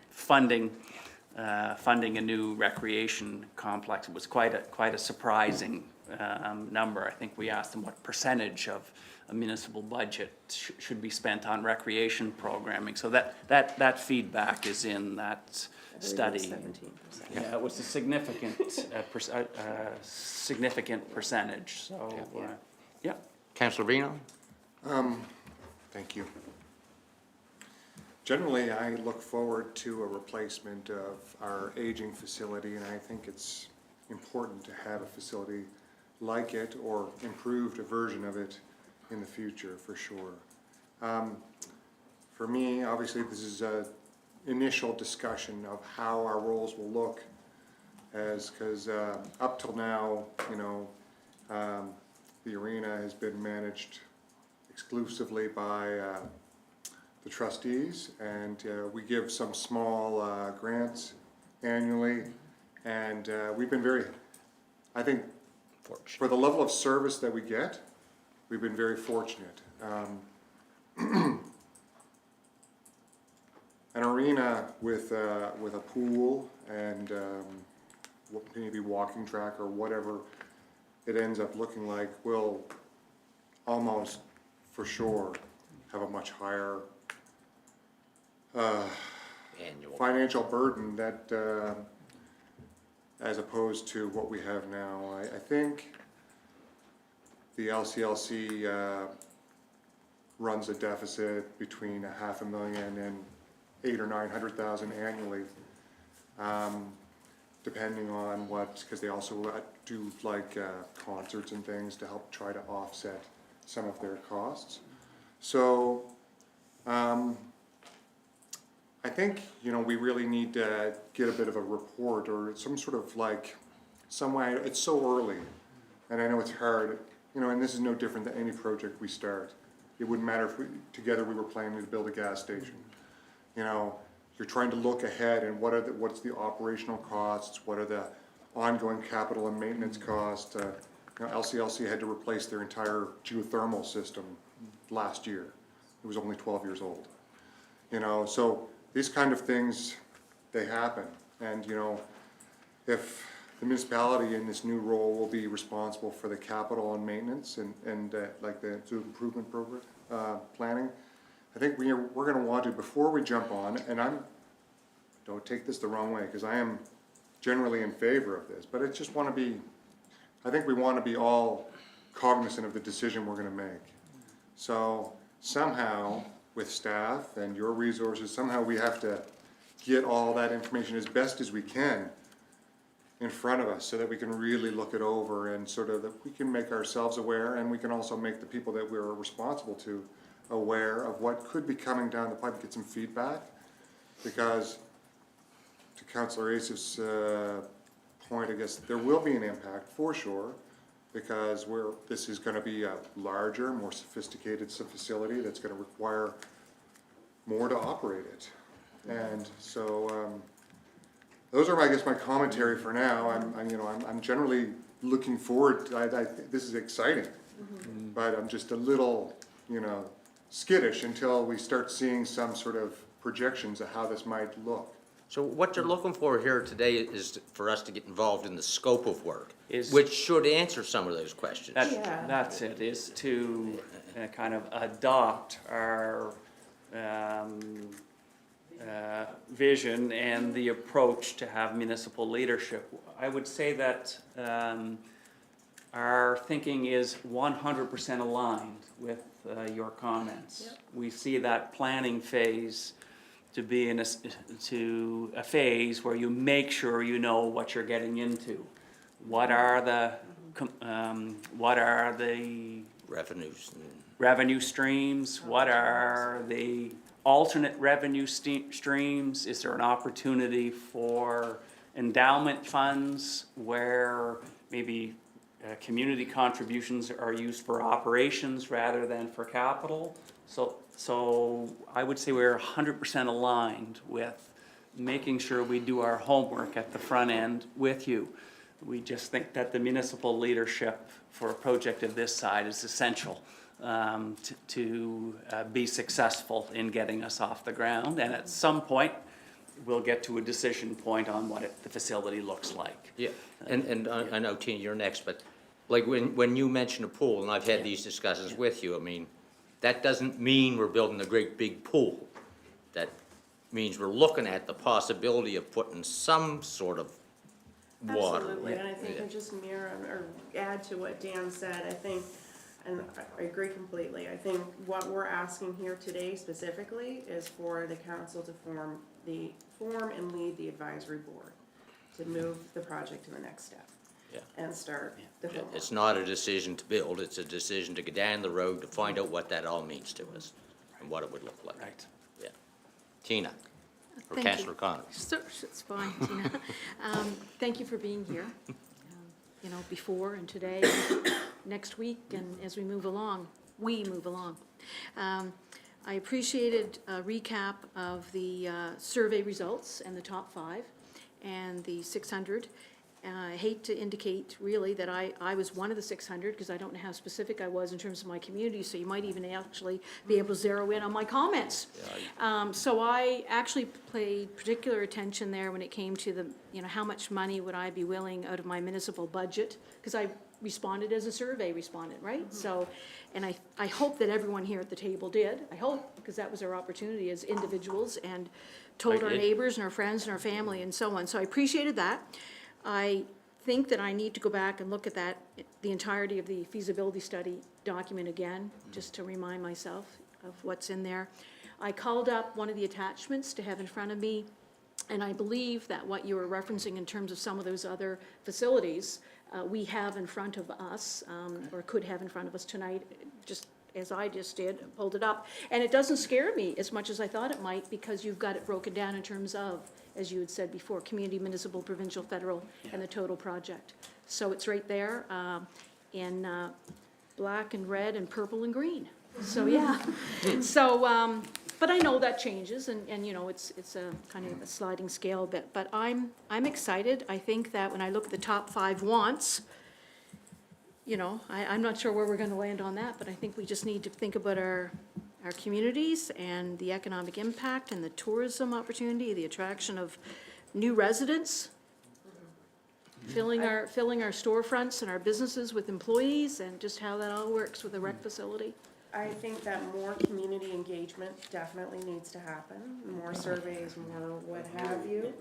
funding a new recreation complex. It was quite a surprising number. I think we asked them what percentage of a municipal budget should be spent on recreation programming. So that feedback is in that study. 17%. Yeah, it was a significant percentage, so, yeah. Councillor Reno? Thank you. Generally, I look forward to a replacement of our aging facility, and I think it's important to have a facility like it or improved a version of it in the future, for sure. For me, obviously, this is a initial discussion of how our roles will look, because up till now, the arena has been managed exclusively by the trustees, and we give some small grants annually, and we've been very, I think, for the level of service that we get, we've been very fortunate. An arena with a pool and maybe walking track or whatever it ends up looking like will almost for sure have a much higher Annual. financial burden that as opposed to what we have now. I think the LCLC runs a deficit between $500,000 and $800,000 or $900,000 annually, depending on what, because they also do like concerts and things to help try to offset some of their costs. So I think, we really need to get a bit of a report or some sort of like, some way, it's so early, and I know it's hard, and this is no different than any project we start. It wouldn't matter if together we were planning to build a gas station. You're trying to look ahead and what's the operational costs, what are the ongoing capital and maintenance costs. LCLC had to replace their entire geothermal system last year. It was only 12 years old. So these kind of things, they happen. And if the municipality in this new role will be responsible for the capital and maintenance and like the improvement program planning, I think we're going to want to, before we jump on, and don't take this the wrong way, because I am generally in favor of this, but I just want to be, I think we want to be all cognizant of the decision we're going to make. So somehow, with staff and your resources, somehow we have to get all that information as best as we can in front of us so that we can really look it over and sort of that we can make ourselves aware, and we can also make the people that we're responsible to aware of what could be coming down the pipe, get some feedback. Because to Councillor Ace's point, I guess there will be an impact for sure, because this is going to be a larger, more sophisticated facility that's going to require more to operate it. And so those are, I guess, my commentary for now. I'm generally looking forward. This is exciting, but I'm just a little, skittish until we start seeing some sort of projections of how this might look. So what you're looking for here today is for us to get involved in the scope of work, Is- which should answer some of those questions. Yeah. That's it, is to kind of adopt our vision and the approach to have municipal leadership. I would say that our thinking is 100% aligned with your comments. Yep. We see that planning phase to be in a phase where you make sure you know what you're getting into. What are the Revenues and revenue streams? What are the alternate revenue streams? Is there an opportunity for endowment funds where maybe community contributions are used for operations rather than for capital? So I would say we're 100% aligned with making sure we do our homework at the front end with you. We just think that the municipal leadership for a project of this side is essential to be successful in getting us off the ground. And at some point, we'll get to a decision point on what the facility looks like. Yeah, and I know, Tina, you're next, but like when you mention a pool, and I've had these discussions with you, I mean, that doesn't mean we're building a great big pool. That means we're looking at the possibility of putting some sort of water. Absolutely, and I think Yeah. to just mirror or add to what Dan said, I think, and I agree completely, I think what we're asking here today specifically is for the council to form and lead the advisory board to move the project to the next step. Yeah. And start the homework. It's not a decision to build, it's a decision to go down the road to find out what that all means to us and what it would look like. Right. Yeah. Tina, or Thank you. Councillor Connor. Sure, it's fine, Tina. Thank you for being here, you know, before and today, and next week, and as we move along. I appreciated a recap of the survey results and the top 5 and the 600. I hate to indicate really that I was one of the 600 because I don't know how specific I was in terms of my community, so you might even actually be able to zero in on my comments. So I actually paid particular attention there when it came to the, you know, how much money would I be willing out of my municipal budget? Because I responded as a survey respondent, right? So, and I hope that everyone here at the table did, I hope, because that was our opportunity as individuals and told I our did. neighbors and our friends and our family and so on. So I appreciated that. I think that I need to go back and look at that, the entirety of the feasibility study document again, just to remind myself of what's in there. I called up one of the attachments to have in front of me, and I believe that what you were referencing in terms of some of those other facilities, we have in front of us, or could have in front of us tonight, just as I just did, pulled it up. And it doesn't scare me as much as I thought it might, because you've got it broken down in terms of, as you had said before, community, municipal, provincial, federal, and the total project. So it's right there in black and red and purple and green. So, yeah. So, but I know that changes, and you know, it's a kind of a sliding scale bit. But I'm excited. I think that when I look at the top 5 wants, you know, I'm not sure where we're gonna land on that, but I think we just need to think about our communities and the economic impact and the tourism opportunity, the attraction of new residents, filling our storefronts and our businesses with employees, and just how that all works with a rec facility. I think that more community engagement definitely needs to happen, more surveys, more what have you,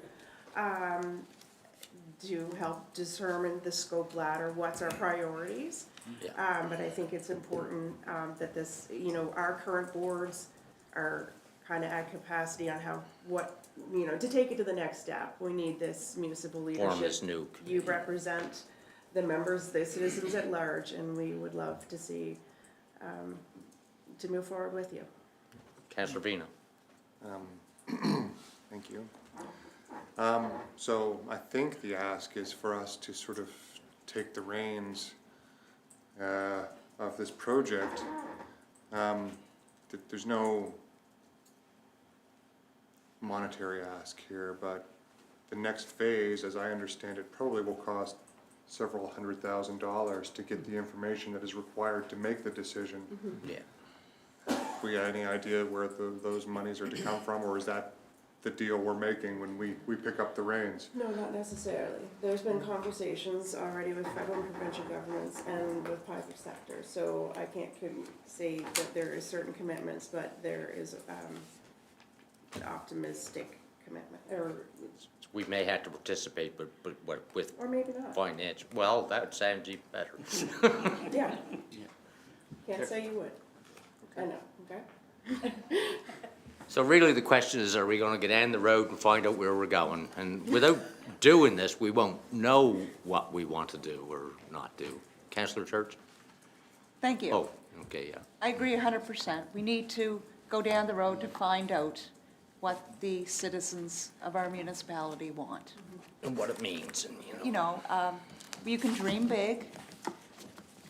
to help determine the scope ladder, what's our priorities. But I think it's important that this, you know, our current boards are kind of at capacity on you know, to take it to the next step. We need this municipal leadership. Form this new You represent the members, the citizens at large, and we would love to see, to move forward with you. Councillor Vino. Thank you. So I think the ask is for us to sort of take the reins of this project. There's no monetary ask here, but the next phase, as I understand it, probably will cost several $100,000 to get the information that is required to make the decision. Yeah. We got any idea where those monies are to come from, or is that the deal we're making when we pick up the reins. No, not necessarily. There's been conversations already with federal and provincial governments and with private sector, so I couldn't say that there is certain commitments, but there is, an optimistic commitment, We may have to participate, but with or maybe not. financial, well, that would sound even better. Yeah. Can't say you would. I know, okay? So really, the question is, are we gonna get down the road and find out where we're going? And without doing this, we won't know what we want to do or not do. Councillor Church? Thank you. Oh, okay, yeah. I agree 100%. We need to go down the road to find out what the citizens of our municipality want. And what it means, and, you know. You can dream big,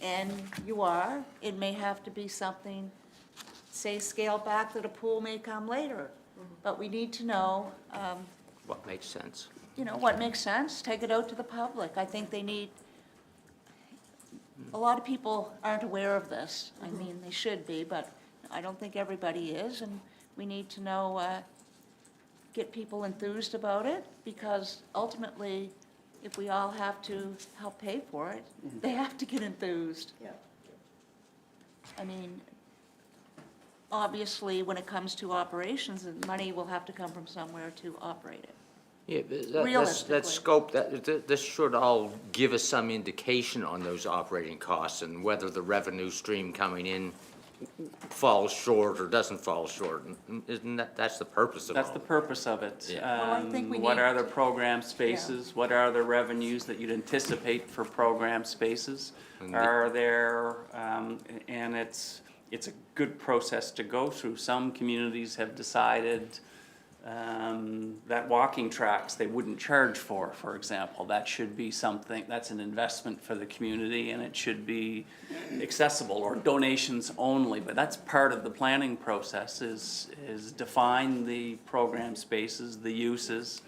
and you are. It may have to be something, say, scaled back, that a pool may come later. But we need to know, What makes sense? what makes sense, take it out to the public. I think they need, a lot of people aren't aware of this. I mean, they should be, but I don't think everybody is, and we need to know, get people enthused about it, because ultimately, if we all have to help pay for it, they have to get enthused. Yeah. I mean, obviously, when it comes to operations, the money will have to come from somewhere to operate it. Yeah, but that Realistically. scope, this should all give us some indication on those operating costs and whether the revenue stream coming in falls short or doesn't fall short. Isn't that's the purpose of all? That's the purpose of it. Yeah. Well, I think we What need are the to- program spaces? What are the revenues that you'd anticipate for program spaces? And Are there, and it's a good process to go through. Some communities have decided that walking tracks they wouldn't charge for example. That should be something, that's an investment for the community, and it should be accessible, or donations only. But that's part of the planning process, is define the program spaces, the uses,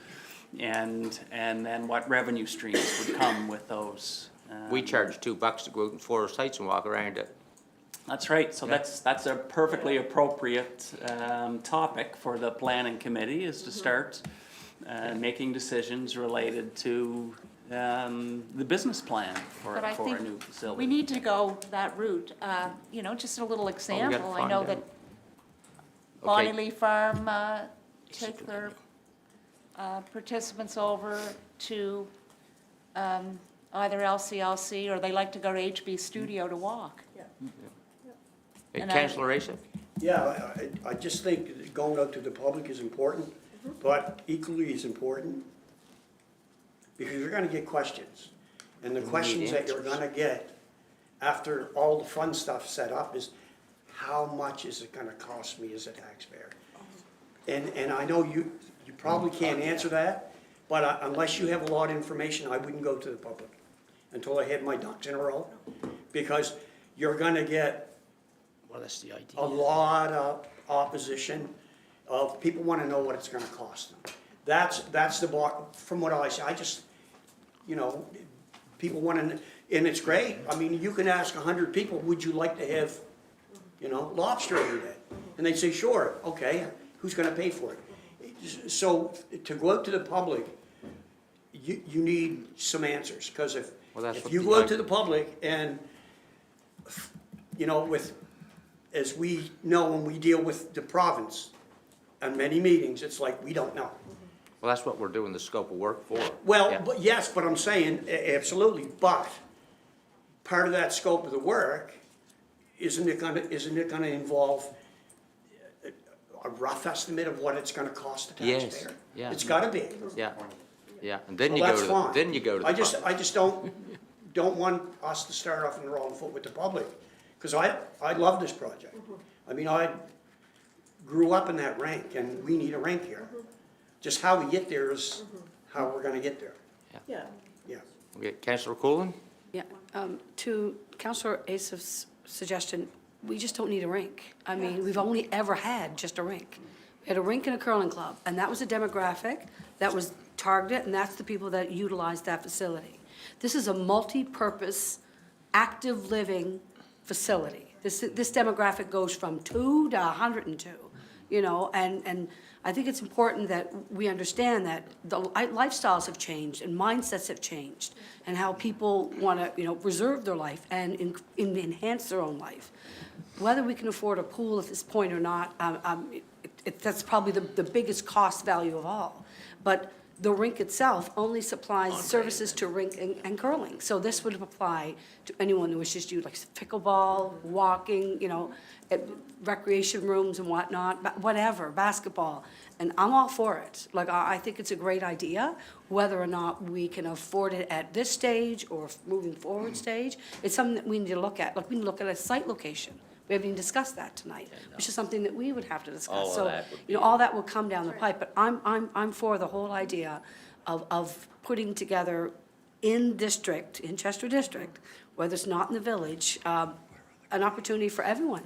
and then what revenue streams would come with those. We charge $2 to go out in Forest Heights and walk around it. That's right, so that's a perfectly appropriate topic for the planning committee, is to start making decisions related to the business plan for But I a think new facility. we need to go that route. Just a little example. I find know out. that Okay. Bonnie Lee Farm took their participants over to either LCLC, or they like to go to HB Studio to walk. Hey, And I- Councillor Asa? Yeah, I just think that going out to the public is important, but equally as important, because you're gonna get questions. And the questions that you're gonna get after all the fun stuff set up is, how much is it gonna cost me as a taxpayer? And I know you probably can't answer that, but unless you have a lot of information, I wouldn't go to the public until I had my ducks in a row, because you're gonna get Well, that's the idea. a lot of opposition of people want to know what it's going to cost them. That's the bar, from what I see, I just, people want to, and it's great. I mean, you can ask 100 people, would you like to have, lobster every day? And they'd say, sure, okay, who's going to pay for it? So to go out to the public, you need some answers, because Well, that's if what you the go out idea- to the public and, as we know, when we deal with the province on many meetings, it's like, we don't know. Well, that's what we're doing the scope of work for. Well, Yeah. but yes, but I'm saying, absolutely, but part of that scope of the work, isn't it gonna involve a rough estimate of what it's gonna cost the Yes, taxpayer? yeah. It's gotta be. Yeah, and then Well, you go that's to, fine. then you go to the I public. just don't want us to start off on the wrong foot with the public, because I love this project. I mean, I grew up in that rink, and we need a rink here. Just how we get there is how we're gonna get there, Yeah. yeah. Okay, Councillor Coolin? Yeah, to Councillor Asa's suggestion, we just don't need a rink. I mean, we've only ever had just a rink. We had a rink and a curling club, and that was a demographic that was targeted, and that's the people that utilized that facility. This is a multi-purpose, active living facility. This demographic goes from 2 to 102. you know, and I think it's important that we understand that the lifestyles have changed and mindsets have changed, and how people want to, you know, preserve their life and enhance their own life. Whether we can afford a pool at this point or not, that's probably the biggest cost value of all. But the rink itself only supplies services to rink and curling. So this would apply to anyone who wishes to do like pickleball, walking, you know, recreation rooms and whatnot, whatever, basketball. And I'm all for it. Like, I think it's a great idea. Whether or not we can afford it at this stage or moving forward stage, it's something that we need to look at. Like, we need to look at a site location. We haven't even discussed that tonight, which is something that we would have to discuss. All of So, that would you know, all that will come down the pipe, but I'm for the whole idea of putting together in district, in Chester District, whether it's not in the village, an opportunity for everyone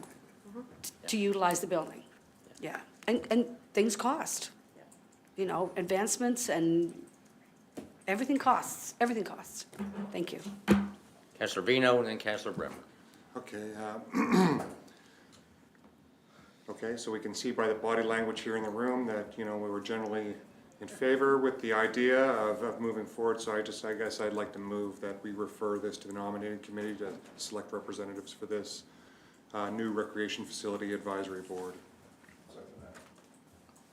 to utilize the building. Yeah, and things cost. You know, advancements and everything costs, everything costs. Thank you. Councilor Vino and then Councilor Bremer. Okay, okay, so we can see by the body language here in the room that, you know, we were generally in favor with the idea of moving forward, so I guess I'd like to move that we refer this to the nominating committee to select representatives for this new recreation facility advisory board.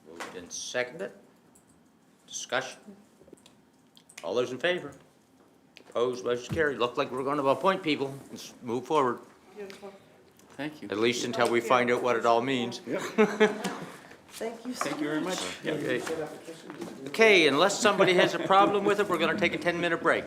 Moved and seconded. Discussion. All those in favor? Opposed, motion carried. Looked like we're going to appoint people. Let's move forward. Thank you. At least until we find out what it all means. Thank you so Thank you very much. Okay. Okay, unless somebody has a problem with it, we're going to take a 10-minute break.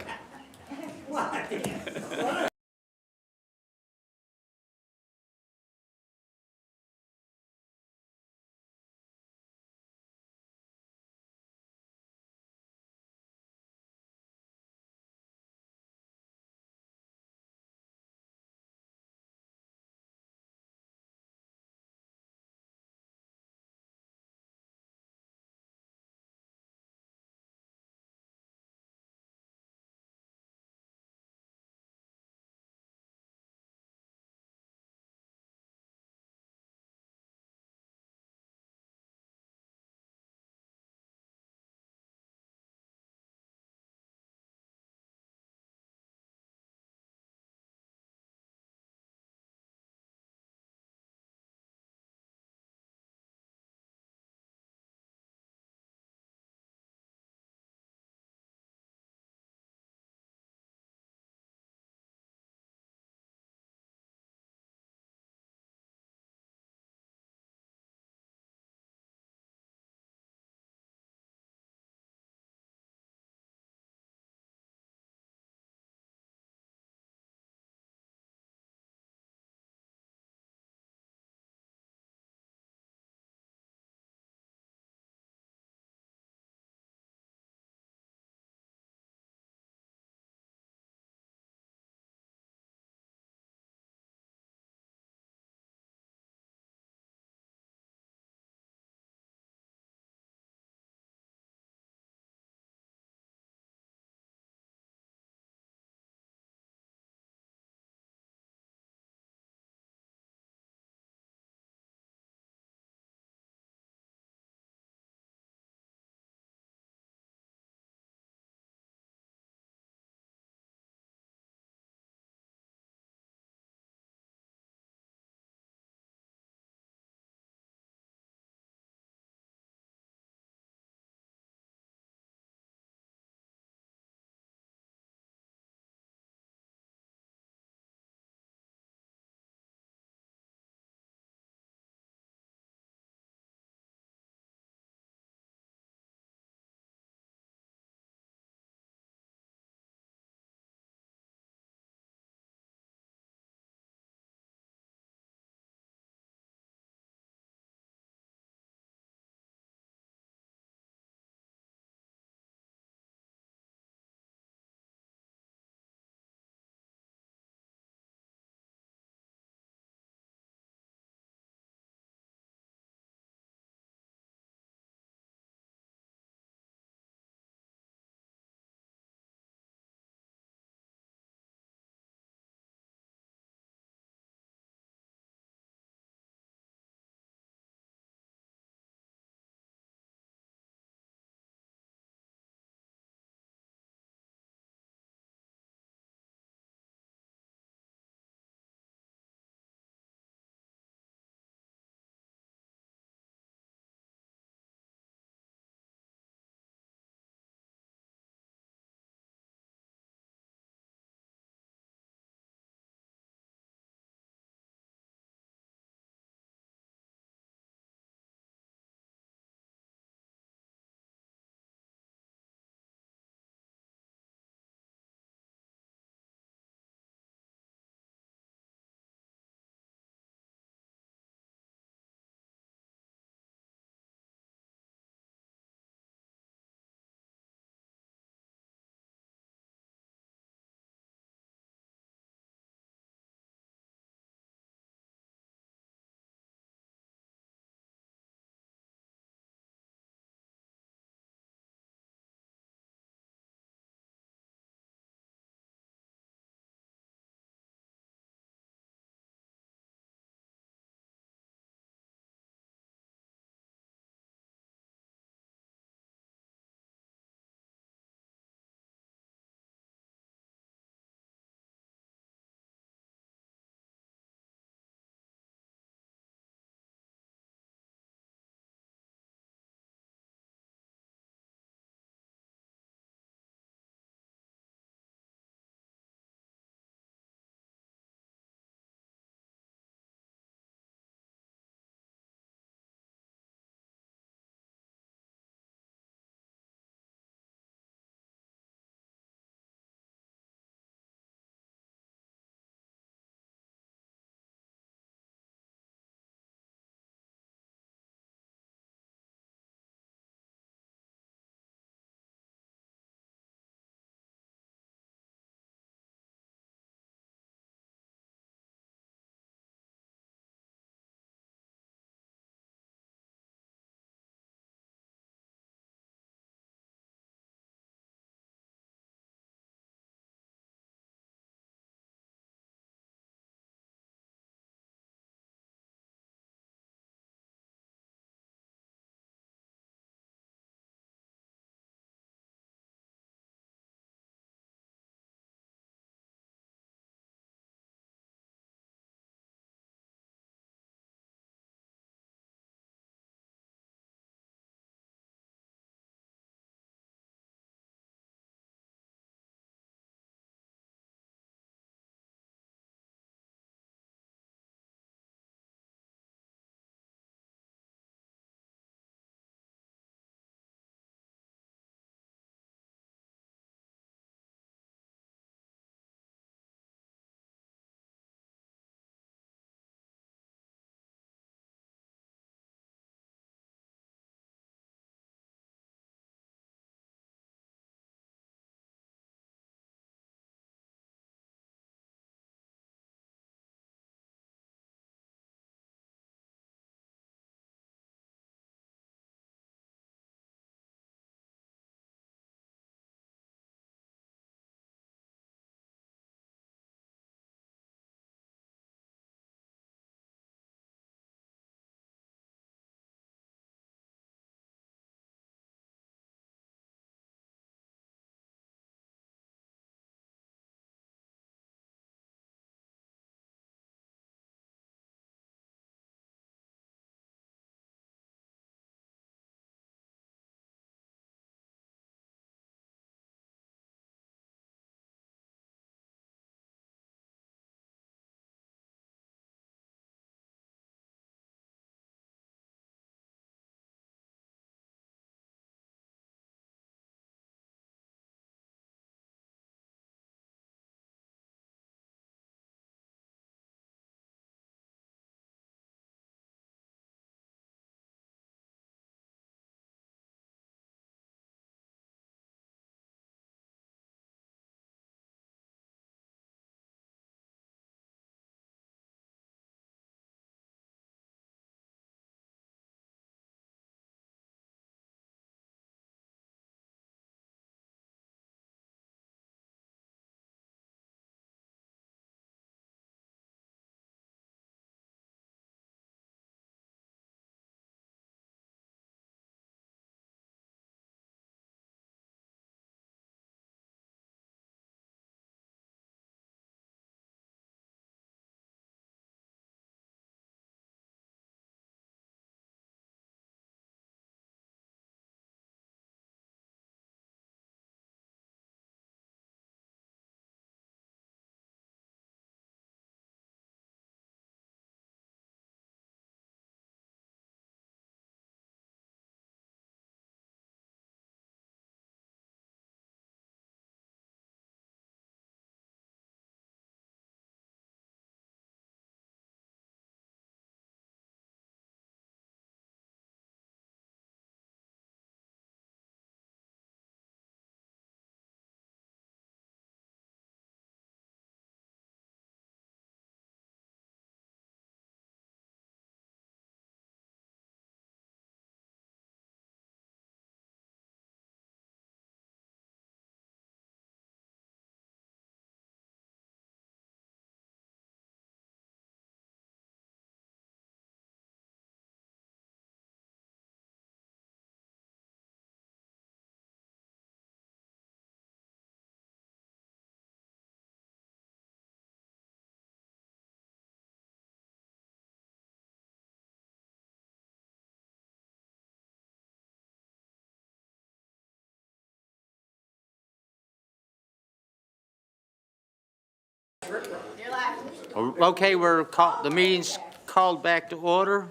Okay, the meeting's called back to order,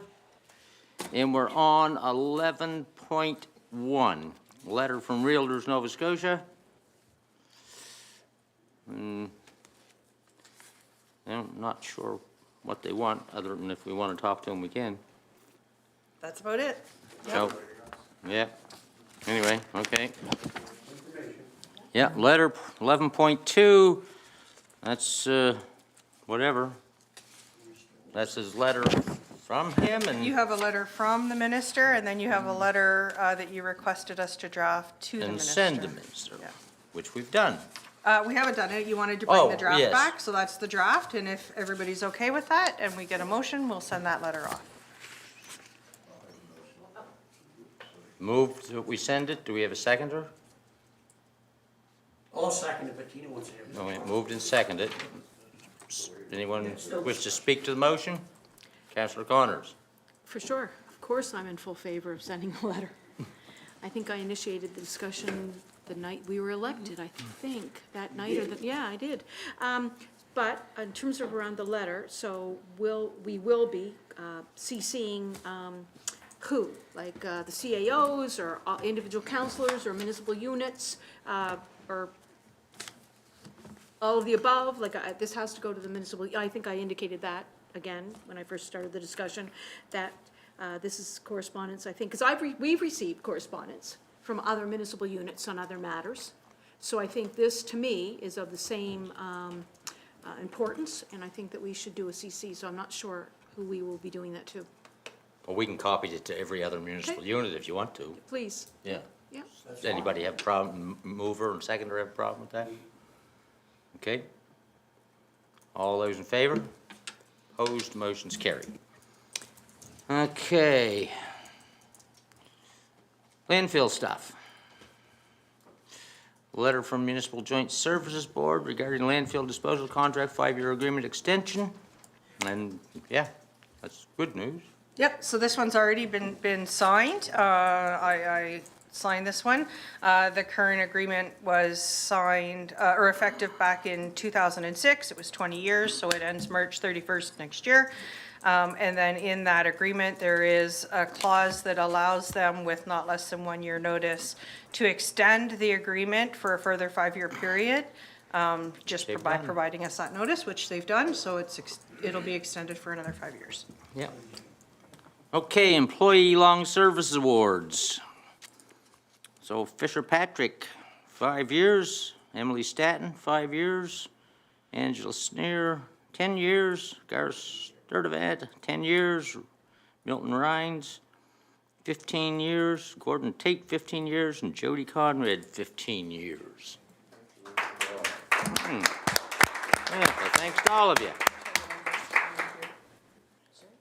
and we're on 11.1, letter from Realtors Nova Scotia. I'm not sure what they want, other than if we want to talk to them, we can. That's about it. So, yeah, anyway, okay. Yeah, letter 11.2, that's, whatever. That's his letter from him, You and, have a letter from the minister, and then you have a letter that you requested us to draft to the and minister. send the minister, Yeah. which we've done. We haven't done it. You wanted to bring Oh, the draft yes. back, so that's the draft, and if everybody's okay with that, and we get a motion, we'll send that letter off. Moved that we send it, do we have a seconder? I'll second it, but Tina wants to have. No, we moved and seconded. Anyone wish to speak to the motion? Councillor Connors? For sure. Of course, I'm in full favor of sending a letter. I think I initiated the discussion the night we were elected, I think, that night, yeah, I did. But in terms of around the letter, so we will be CCing who? Like the CAOs or individual councillors or municipal units, or all of the above, like, this has to go to the municipal, I think I indicated that, again, when I first started the discussion, that this is correspondence, I think, because we've received correspondence from other municipal units on other matters. So I think this, to me, is of the same importance, and I think that we should do a CC, so I'm not sure who we will be doing that to. Well, we can copy it to every other municipal Okay. unit if you want to. Please. Yeah. Yeah. Does anybody have a problem, mover and seconder have a problem with that? Okay. All those in favor? Opposed, motion's carried. Okay. Landfill stuff. Letter from Municipal Joint Services Board regarding landfill disposal contract 5-year agreement extension. And, yeah, that's good news. Yep, so this one's already been signed. I signed this one. The current agreement was signed, or effective back in 2006. It was 20 years, so it ends March 31st next year. And then in that agreement, there is a clause that allows them with not less than 1 year notice to extend the agreement for a further 5-year period, just by providing us that notice, which they've done, so it'll be extended for another 5 years. Yeah. Okay, Employee Long Service Awards. So Fisher Patrick, 5 years. Emily Staton, 5 years. Angela Sneer, 10 years. Garth Sturdivant, 10 years. Milton Rhines, 15 years. Gordon Tate, 15 years. And Jody Conrad, 15 years. Yeah, well, thanks to all of you.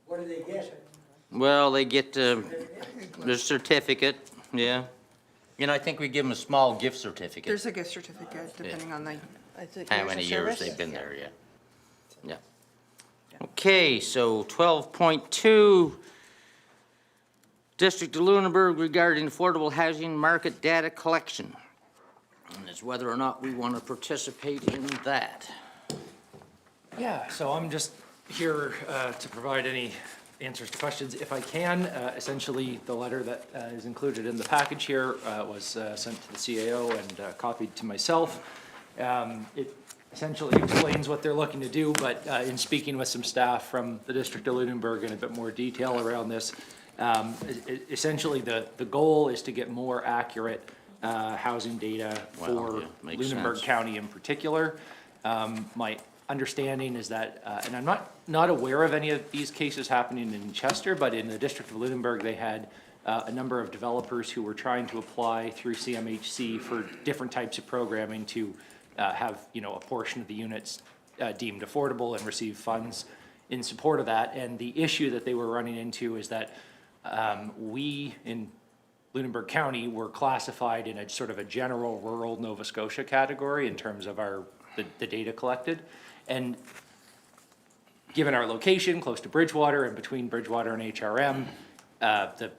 What do they get? Well, they get the certificate, yeah. You know, I think we give them a small gift certificate. There's a gift certificate, depending on the, I think, How years many of years service. they've been there, yeah. Yeah. Okay, so 12.2, District of Lunenburg regarding affordable housing market data collection. And it's whether or not we want to participate in that. Yeah, so I'm just here to provide any answers to questions if I can. Essentially, the letter that is included in the package here was sent to the CAO and copied to myself. It essentially explains what they're looking to do, but in speaking with some staff from the District of Lunenburg in a bit more detail around this, essentially the goal is to get more accurate housing data for makes Lunenburg sense. County in particular. My understanding is that, and I'm not aware of any of these cases happening in Chester, but in the District of Lunenburg, they had a number of developers who were trying to apply through CMHC for different types of programming to have, a portion of the units deemed affordable and receive funds in support of that. And the issue that they were running into is that we in Lunenburg County were classified in a sort of a general rural Nova Scotia category in terms of the data collected. And given our location close to Bridgewater and between Bridgewater and HRM, the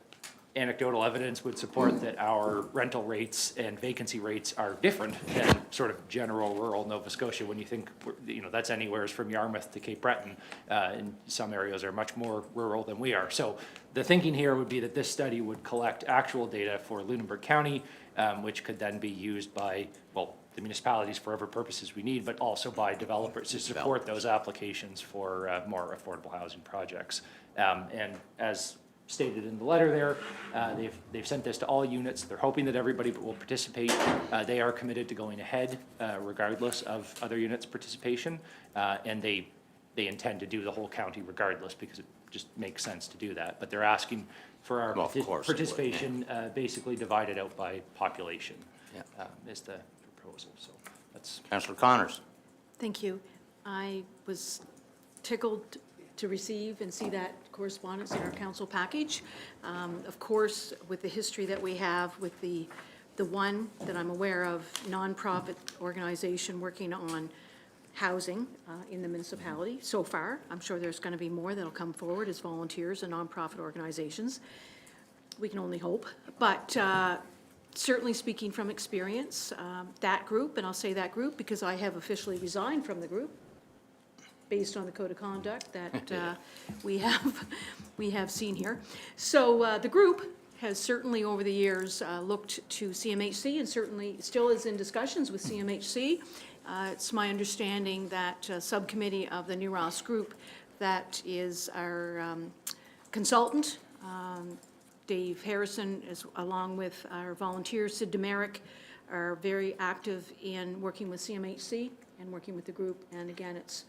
anecdotal evidence would support that our rental rates and vacancy rates are different than sort of general rural Nova Scotia. When you think, that's anywhere from Yarmouth to Cape Breton, and some areas are much more rural than we are. So the thinking here would be that this study would collect actual data for Lunenburg County, which could then be used by, the municipalities for whatever purposes we need, but also by developers to support those applications for more affordable housing projects. And as stated in the letter there, they've sent this to all units. They're hoping that everybody will participate. They are committed to going ahead regardless of other units' participation, and they intend to do the whole county regardless, because it just makes sense to do that. But they're asking for our Well, of course it would, participation basically divided out by population. Is the proposal. So that's. Councillor Connors. Thank you. I was tickled to receive and see that correspondence in our council package. Of course, with the history that we have with the one that I'm aware of, nonprofit organization working on housing in the municipality so far. I'm sure there's going to be more that'll come forward as volunteers and nonprofit organizations. We can only hope. But certainly speaking from experience, that group, and I'll say that group because I have officially resigned from the group based on the code of conduct that we have seen here. So the group has certainly over the years looked to CMHC and certainly still is in discussions with CMHC. It's my understanding that subcommittee of the New Ross Group, that is our consultant, Dave Harrison, along with our volunteer, Sid Demerick, are very active in working with CMHC and working with the group. And again, it's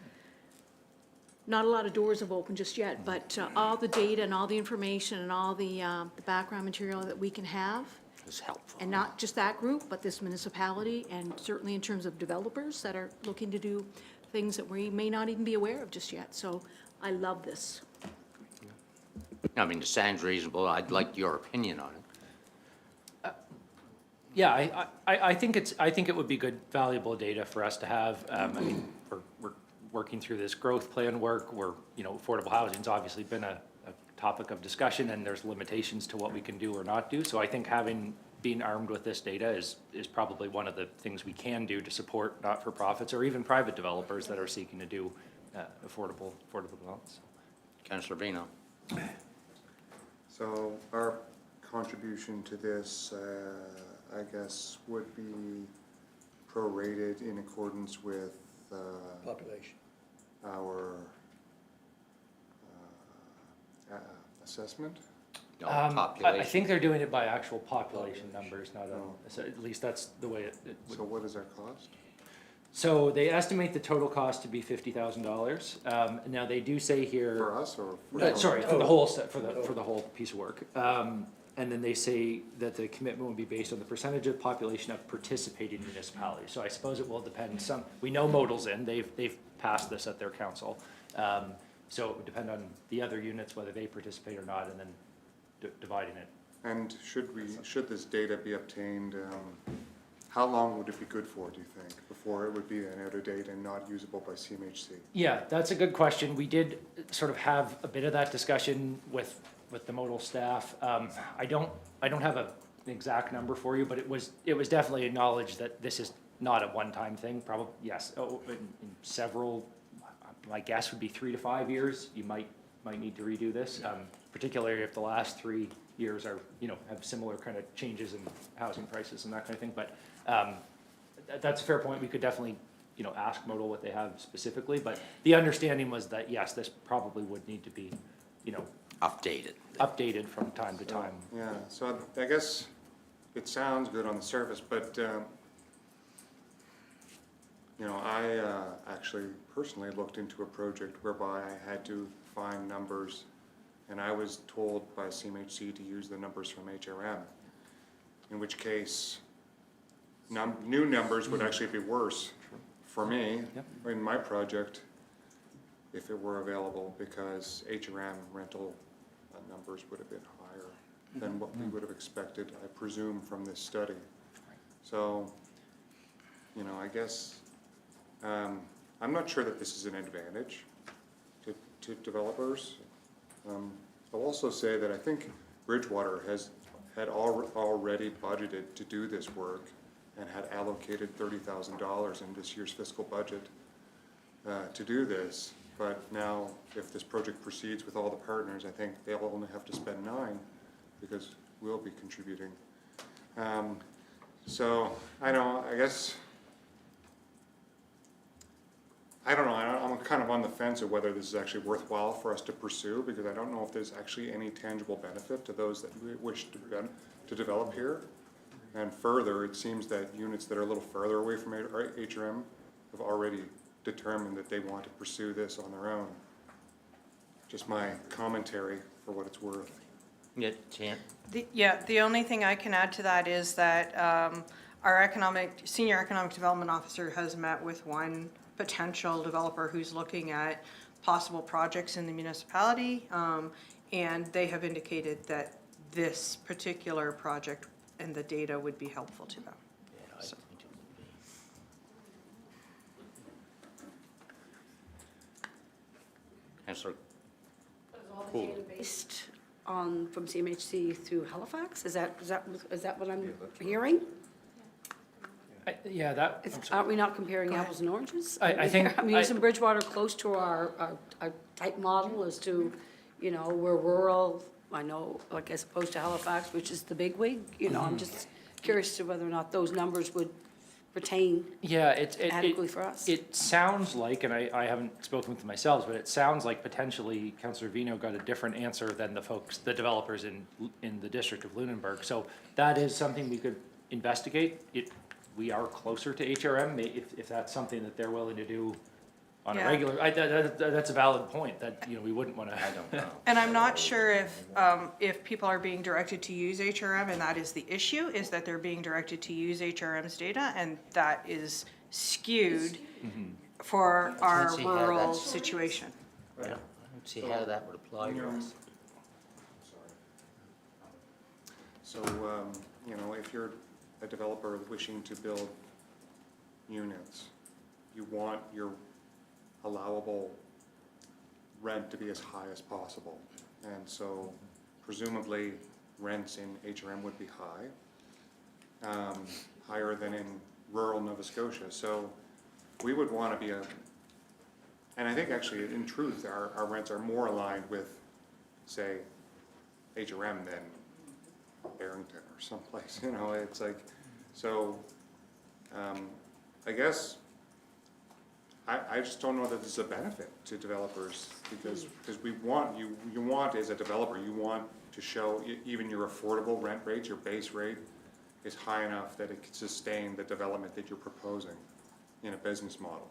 not a lot of doors have opened just yet, but all the data and all the information and all the background material that we can have, Is helpful. and not just that group, but this municipality, and certainly in terms of developers that are looking to do things that we may not even be aware of just yet. So I love this. I mean, it sounds reasonable. I'd like your opinion on it. Yeah, I think it would be good, valuable data for us to have. I mean, we're working through this growth plan work where, affordable housing's obviously been a topic of discussion, and there's limitations to what we can do or not do. So I think being armed with this data is probably one of the things we can do to support not-for-profits or even private developers that are seeking to do affordable developments. Councillor Vino. So our contribution to this, I guess, would be prorated in accordance with Population. our assessment? No, I population. think they're doing it by actual population numbers, not so at least that's the way it would. So what is our cost? So they estimate the total cost to be $50,000. Now they do say here. For us or? For Sorry, for the whole set, for the whole piece of work. And then they say that the commitment would be based on the percentage of population of participating municipalities. So I suppose it will depend we know Modal's in, they've passed this at their council. So it would depend on the other units, whether they participate or not, and then dividing it. And should this data be obtained, how long would it be good for, do you think, before it would be an out of date and not usable by CMHC? Yeah, that's a good question. We did sort of have a bit of that discussion with the Modal staff. I don't have an exact number for you, but it was definitely acknowledged that this is not a one-time thing, probably, yes. In several, my guess would be 3 to 5 years, you might need to redo this, particularly if the last 3 years are, have similar kind of changes in housing prices and that kind of thing. But that's a fair point. We could definitely, ask Modal what they have specifically. But the understanding was that, yes, this probably would need to be, updated from time to time. Yeah, so I guess it sounds good on the surface, but, I actually personally looked into a project whereby I had to find numbers, and I was told by CMHC to use the numbers from HRM, in which case new numbers would actually be worse for me in my project if it were available, because HRM rental numbers would have been higher than what we would have expected, I presume, from this study. So, I guess, I'm not sure that this is an advantage to developers. I'll also say that I think Bridgewater has had already budgeted to do this work and had allocated $30,000 in this year's fiscal budget to do this. But now, if this project proceeds with all the partners, I think they'll only have to spend $9 because we'll be contributing. So, I don't know, I'm kind of on the fence of whether this is actually worthwhile for us to pursue, because I don't know if there's actually any tangible benefit to those that we wish to develop here. And further, it seems that units that are a little further away from HRM have already determined that they want to pursue this on their own. Just my commentary for what it's worth. Yeah, Jan? The only thing I can add to that is that our senior economic development officer has met with one potential developer who's looking at possible projects in the municipality, and they have indicated that this particular project and the data would be helpful to them. Yeah, I think it would be. Councillor Cool. Based on, from CMHC through Halifax? Is that what I'm hearing? Yeah, that, I'm sorry. Aren't we not comparing apples and oranges? I think- I mean, isn't Bridgewater close to our type model as to, you know, we're rural, I know, like as opposed to Halifax, which is the big wig? You know, I'm just curious to whether or not those numbers would pertain Yeah, adequately for us. It sounds like, and I haven't spoken with them myself, but it sounds like potentially Councillor Vino got a different answer than the developers in the district of Lunenburg. So that is something we could investigate. We are closer to HRM, if that's something that they're willing to do on a Yeah. regular, that's a valid point, that, you know, we wouldn't wanna. I don't know. And I'm not sure if people are being directed to use HRM, and that is the issue, is that they're being directed to use HRM's data, and that is skewed for our see how rural that's- situation. Yeah, I don't see how that would apply to us. So, you know, if you're a developer wishing to build units, you want your allowable rent to be as high as possible. And so presumably rents in HRM would be high, higher than in rural Nova Scotia. So we would want to be and I think actually in truth, our rents are more aligned with, say, HRM than Barrington or someplace, you know, it's like, so, I guess, I just don't know that this is a benefit to developers, because we want, you want as a developer, you want to show even your affordable rent rate, your base rate is high enough that it can sustain the development that you're proposing in a business model.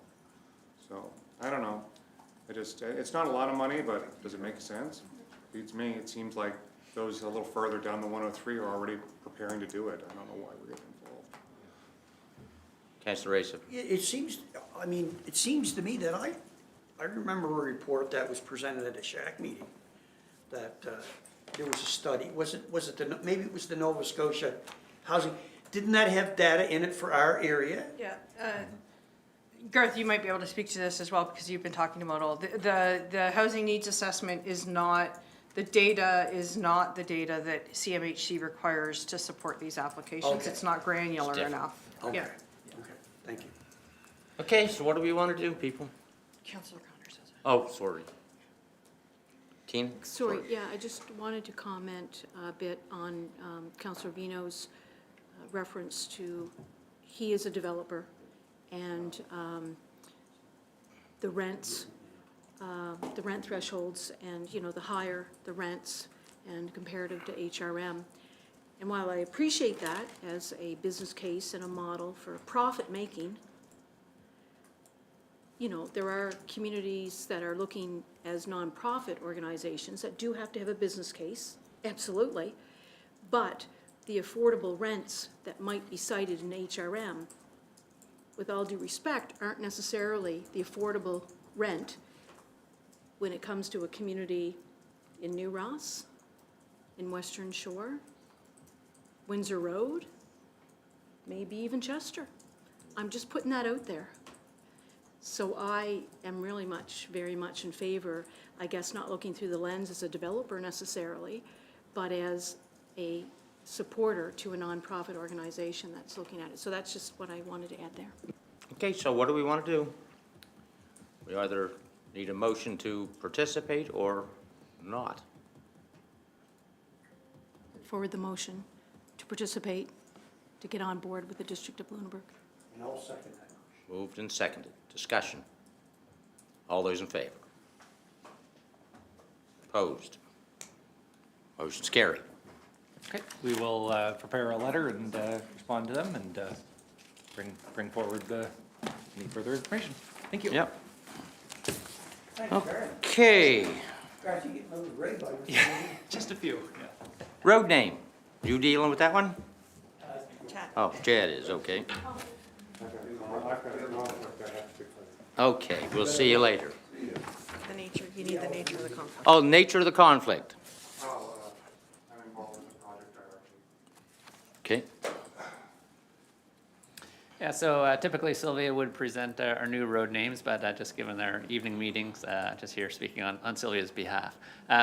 So, I don't know, it's not a lot of money, but does it make sense? Beats me, it seems like those a little further down the 103 are already preparing to do it. I don't know why we're getting involved. Councillor Asa. It seems, I mean, it seems to me that I remember a report that was presented at a SHAC meeting, that there was a study, maybe it was the Nova Scotia Housing, didn't that have data in it for our area? Yeah, Garth, you might be able to speak to this as well, because you've been talking about all, the housing needs assessment is not, the data is not the data that CMHC requires to support these applications. Okay. It's not granular different. enough. Okay, Yeah. okay, thank you. Okay, so what do we want to do, people? Councillor Connor says it. Oh, sorry. Tina? Sorry, yeah, I just wanted to comment a bit on Councillor Vino's reference to, he is a developer, and the rents, the rent thresholds, and, you know, the higher the rents and comparative to HRM. And while I appreciate that as a business case and a model for profit-making, you know, there are communities that are looking as nonprofit organizations that do have to have a business case, absolutely. But the affordable rents that might be cited in HRM, with all due respect, aren't necessarily the affordable rent when it comes to a community in New Ross, in Western Shore, Windsor Road, maybe even Chester. I'm just putting that out there. So I am really very much in favor, I guess not looking through the lens as a developer necessarily, but as a supporter to a nonprofit organization that's looking at it. So that's just what I wanted to add there. Okay, so what do we want to do? We either need a motion to participate or not. Forward the motion to participate, to get on board with the District of Lunenburg. And I'll second that. Moved and seconded. Discussion. All those in favor? Opposed? Motion's carried. Okay, we will prepare a letter and respond to them and bring forward any further information. Thank you. Yep. Thanks, Barry. Okay. Guys, you getting those red by Just a few, yeah. Road name. You dealing with that one? Oh, Chad is, okay. Okay, we'll see you later. The nature, you need the nature of the conflict. Oh, nature of the conflict. I'm involved in the project directly. Okay. Yeah, so typically Sylvia would present our new road names, but just given their evening meetings, just here speaking on Sylvia's behalf.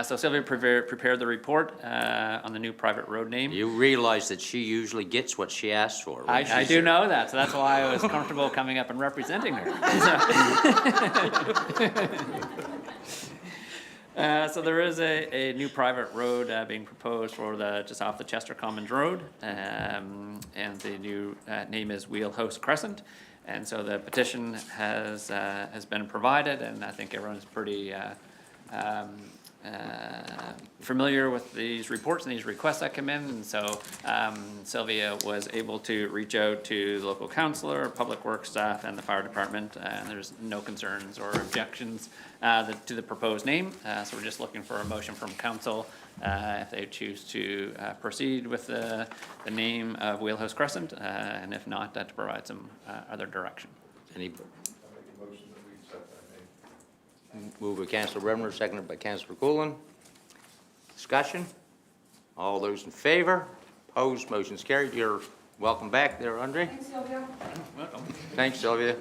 So Sylvia prepared the report on the new private road name. You realize that she usually gets what she asks for. when I she's do here. know that, so that's why I was comfortable coming up and representing her. So there is a new private road being proposed for just off the Chester Commons Road, and the new name is Wheelhouse Crescent. And so the petition has been provided, and I think everyone's pretty familiar with these reports and these requests that come in. And so Sylvia was able to reach out to the local councillor, public works staff, and the fire department, and there's no concerns or objections to the proposed name. So we're just looking for a motion from council if they choose to proceed with the name of Wheelhouse Crescent, and if not, to provide some other direction. Any? Moved by Councillor Remmer, seconded by Councillor Coolin. Discussion? All those in favor? Opposed? Motion's carried. You're welcome back there, Andre. Thanks, Sylvia. Welcome. Thanks, Sylvia.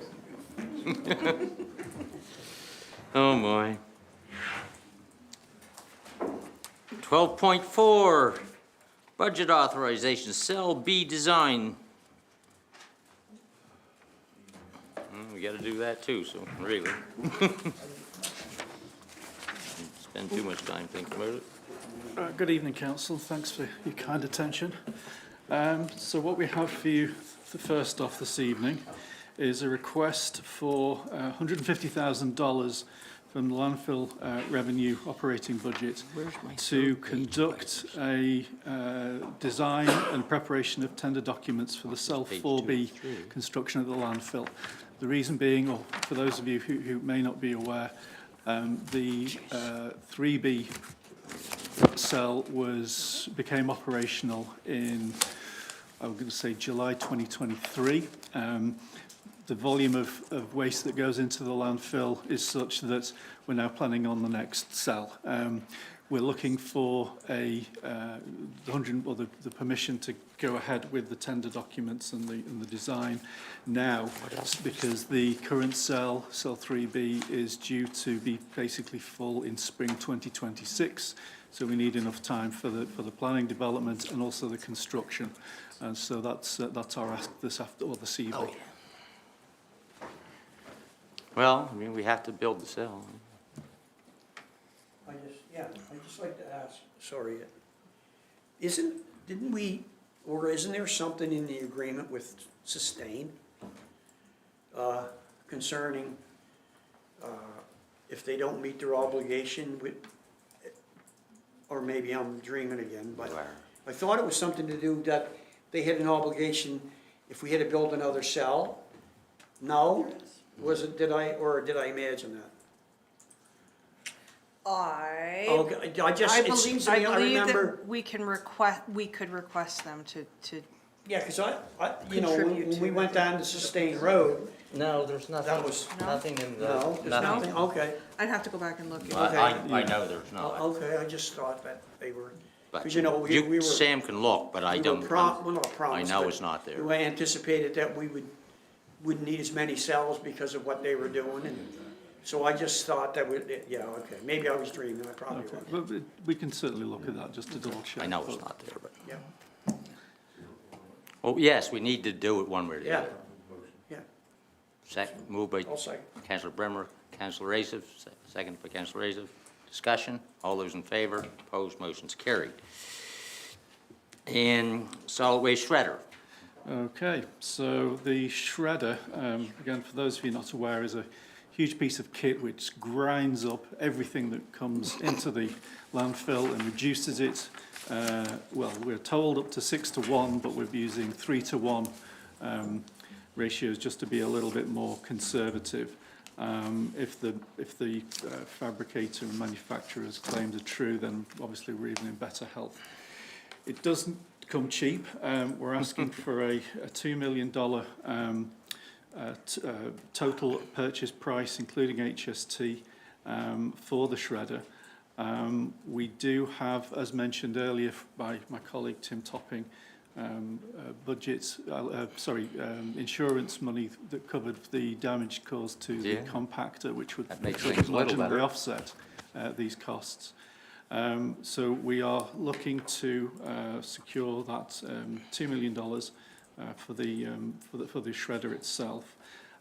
Oh, my. 12.4, budget authorization, Cell B design. We gotta do that too, so really. Spend too much time thinking about it. Good evening, Council. Thanks for your kind attention. So what we have for you, first off this evening, is a request for $150,000 from the landfill revenue operating budget to conduct a design and preparation of tender documents for the Cell 4B construction of the landfill. The reason being, or for those of you who may not be aware, the 3B cell became operational in, I'm going to say, July 2023. The volume of waste that goes into the landfill is such that we're now planning on the next cell. We're looking for the permission to go ahead with the tender documents and the design now, because the current cell 3B, is due to be basically full in spring 2026. So we need enough time for the planning development and also the construction. And so that's our ask this evening. Oh, yeah. Well, I mean, we have to build the cell. I'd just like to ask, sorry, isn't there something in the agreement with Sustain concerning if they don't meet their obligation with, or maybe I'm dreaming again, but I thought it was something to do that they had an obligation if we had to build another cell? No? Did I imagine that? Okay, it seems to me, I remember. That we could request them to Yeah, because when Contribute we to went down to Sustain Road, No, there's nothing. that was, Nothing in the. no, there's nothing, okay. I'd have to go back and look. I know there's not. Okay, I just thought that they were, But because we were. Sam can look, but I we were don't. well, not promised, I know but it's not there. We anticipated that we wouldn't need as many cells because of what they were doing, and so I just thought that okay, maybe I was dreaming, I probably was. But we can certainly look at that just to double check. I know it's not there, but. Yeah. Oh, yes, we need to do it one way or the Yeah. other. Yeah, Moved by I'll second. Councillor Bremer, Councillor Azov, second by Councillor Azov. Discussion, all those in favor, opposed, motion's carried. And solid waste shredder. Okay, so the shredder, again, for those of you not aware, is a huge piece of kit which grinds up everything that comes into the landfill and reduces it. Well, we're told up to 6-to-1, but we're using 3-to-1 ratios just to be a little bit more conservative. If the fabricator and manufacturer's claims are true, then obviously we're even in better health. It doesn't come cheap. We're asking for a $2 million total purchase price, including HST, for the shredder. We do have, as mentioned earlier by my colleague Tim Topping, insurance money that covered the damage caused to the compactor, which would logically offset these costs. So we are looking to secure that $2 million for the shredder itself.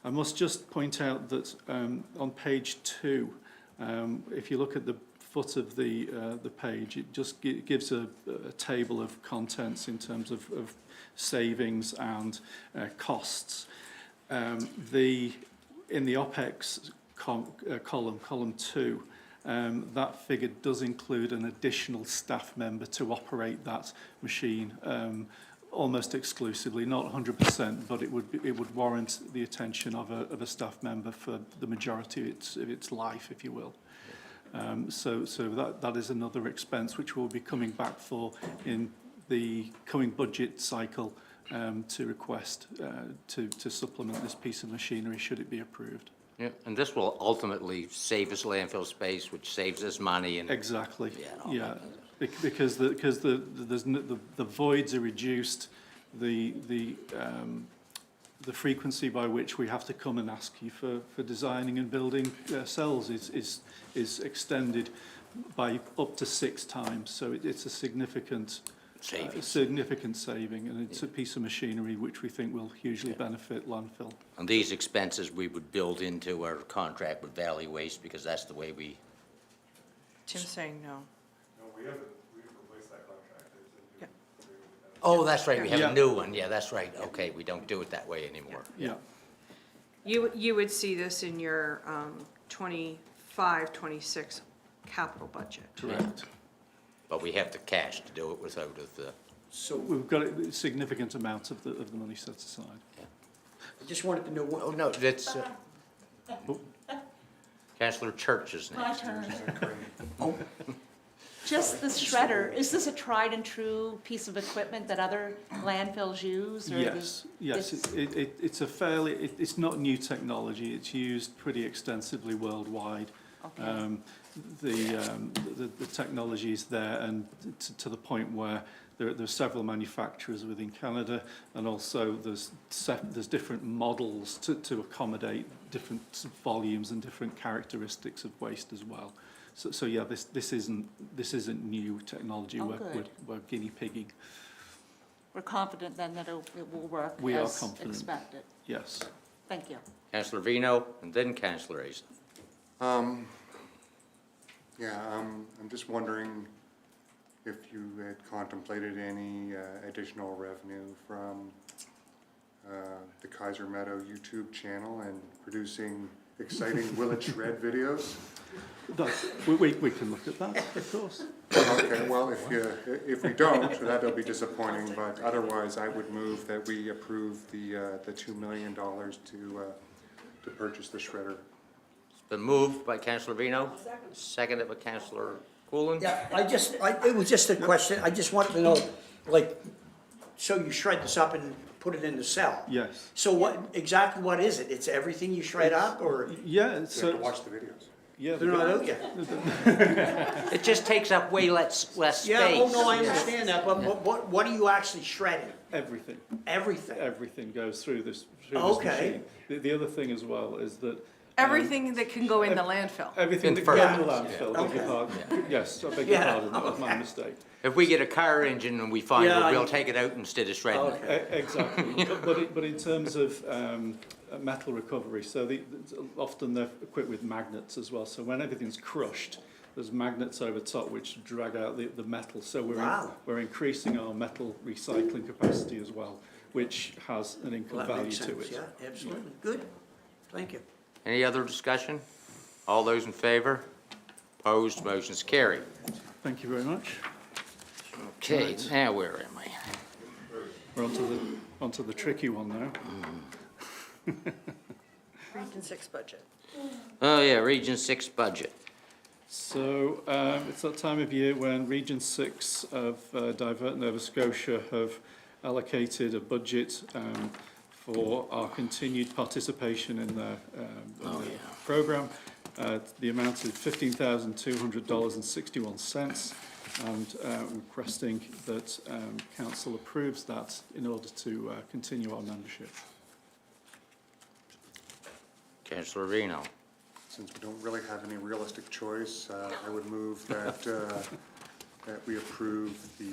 I must just point out that on page 2, if you look at the foot of the page, it just gives a table of contents in terms of savings and costs. In the OPEX column 2, that figure does include an additional staff member to operate that machine almost exclusively, not 100%, but it would warrant the attention of a staff member for the majority of its life, if you will. So that is another expense which we'll be coming back for in the coming budget cycle to request to supplement this piece of machinery should it be approved. Yeah, and this will ultimately save us landfill space, which saves us money and. Exactly, Yeah. because the voids are reduced, the frequency by which we have to come and ask you for designing and building cells is extended by up to 6 times. So it's a significant saving, and it's a piece of machinery which we think will hugely benefit landfill. And these expenses we would build into our contract with Valley Waste because that's the way we. Tim's saying no. We've replaced that contract. Yeah. Oh, that's right, we have Yeah. a new one. Yeah, that's right. Okay, we don't do it that way anymore. Yeah. You would see this in your 25-26 capital budget. Correct. But we have the cash to do it without the. So We've got a significant amount of the money set aside. I just wanted to know what. Oh, no, that's Councillor Church's My next. turn. Just the shredder, is this a tried and true piece of equipment that other landfills use? Or Yes, it's a fairly, it's not new technology, it's used pretty extensively worldwide. Okay. The technology is there, and to the point where there's several manufacturers within Canada, and also there's different models to accommodate different volumes and different characteristics of waste as well. So yeah, this isn't new technology. Oh, good. We're guinea pigging. We're confident then that it will work We are as confident. expected. Yes. Thank you. Councillor Vino and then Councillor Asa. I'm just wondering if you had contemplated any additional revenue from the Kaiser Meadow YouTube channel and producing exciting Will It Shred videos? We can look at that, of course. Okay, well, if we don't, that'll be disappointing, but otherwise I would move that we approve the $2 million to purchase the shredder. It's been moved by Councillor Vino, seconded by Councillor Coolin. Yeah, it was just a question, I just wanted to know, like, so you shred this up and put it in the cell? Yes. So exactly what is it? It's everything you shred up, or? Yeah, You have so, to watch the videos. yeah. They're not out yet? It just takes up way less space. Yeah, oh no, I understand that, but what are you actually shredding? Everything. Everything? Everything goes through this Okay. machine. The other thing as well is that Everything that can go in the landfill. Everything that Infer- goes in the Yeah. landfill, beg your Okay. pardon. Yes, I beg your Yeah, pardon, that was my okay. mistake. If we get a car engine and we find Yeah, it, we'll I- take it out instead of shredding it. Okay. Exactly, but in terms of metal recovery, so often they're equipped with magnets as well, so when everything's crushed, there's magnets over top which drag out the metal, so Wow. we're increasing our metal recycling capacity as well, which has an income Well, that value makes to sense, it. yeah, absolutely. Good. Thank you. Any other discussion? All those in favor? Opposed, motion's carried. Thank you very much. Okay, Right. now where am I? We're onto the tricky one now. Region 6 budget. Oh, yeah, Region 6 budget. So it's that time of year when Region 6 of Divert Nova Scotia have allocated a budget for our continued participation in the programme. The amount is $15,200.61, and requesting that council approves that in order to continue our membership. Councillor Reno. Since we don't really have any realistic choice, I would move that, that we approve the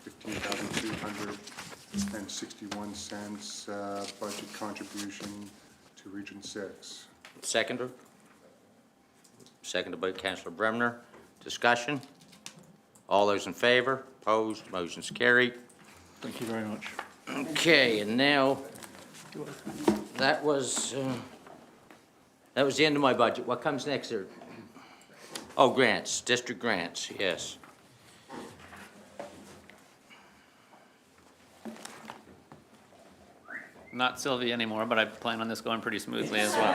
$15,261 budget contribution to Region 6. Seconder? Seconded by Councillor Bremner. Discussion? All those in favor? Opposed? Motion's carried. Thank you very much. Okay, and now, that was the end of my budget. What comes next there? Oh, grants, district grants, yes. Not Sylvia anymore, but I plan on this going pretty smoothly as well.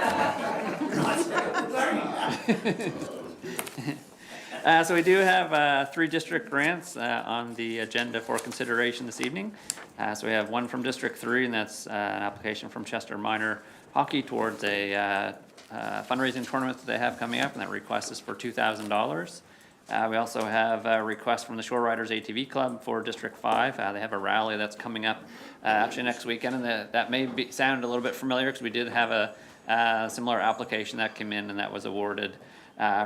So we do have 3 district grants on the agenda for consideration this evening. So we have one from District 3, and that's an application from Chester Minor Hockey towards a fundraising tournament that they have coming up, and that request is for $2,000. We also have a request from the Shore Riders ATV Club for District 5. They have a rally that's coming up actually next weekend, and that may sound a little bit familiar because we did have a similar application that came in, and that was awarded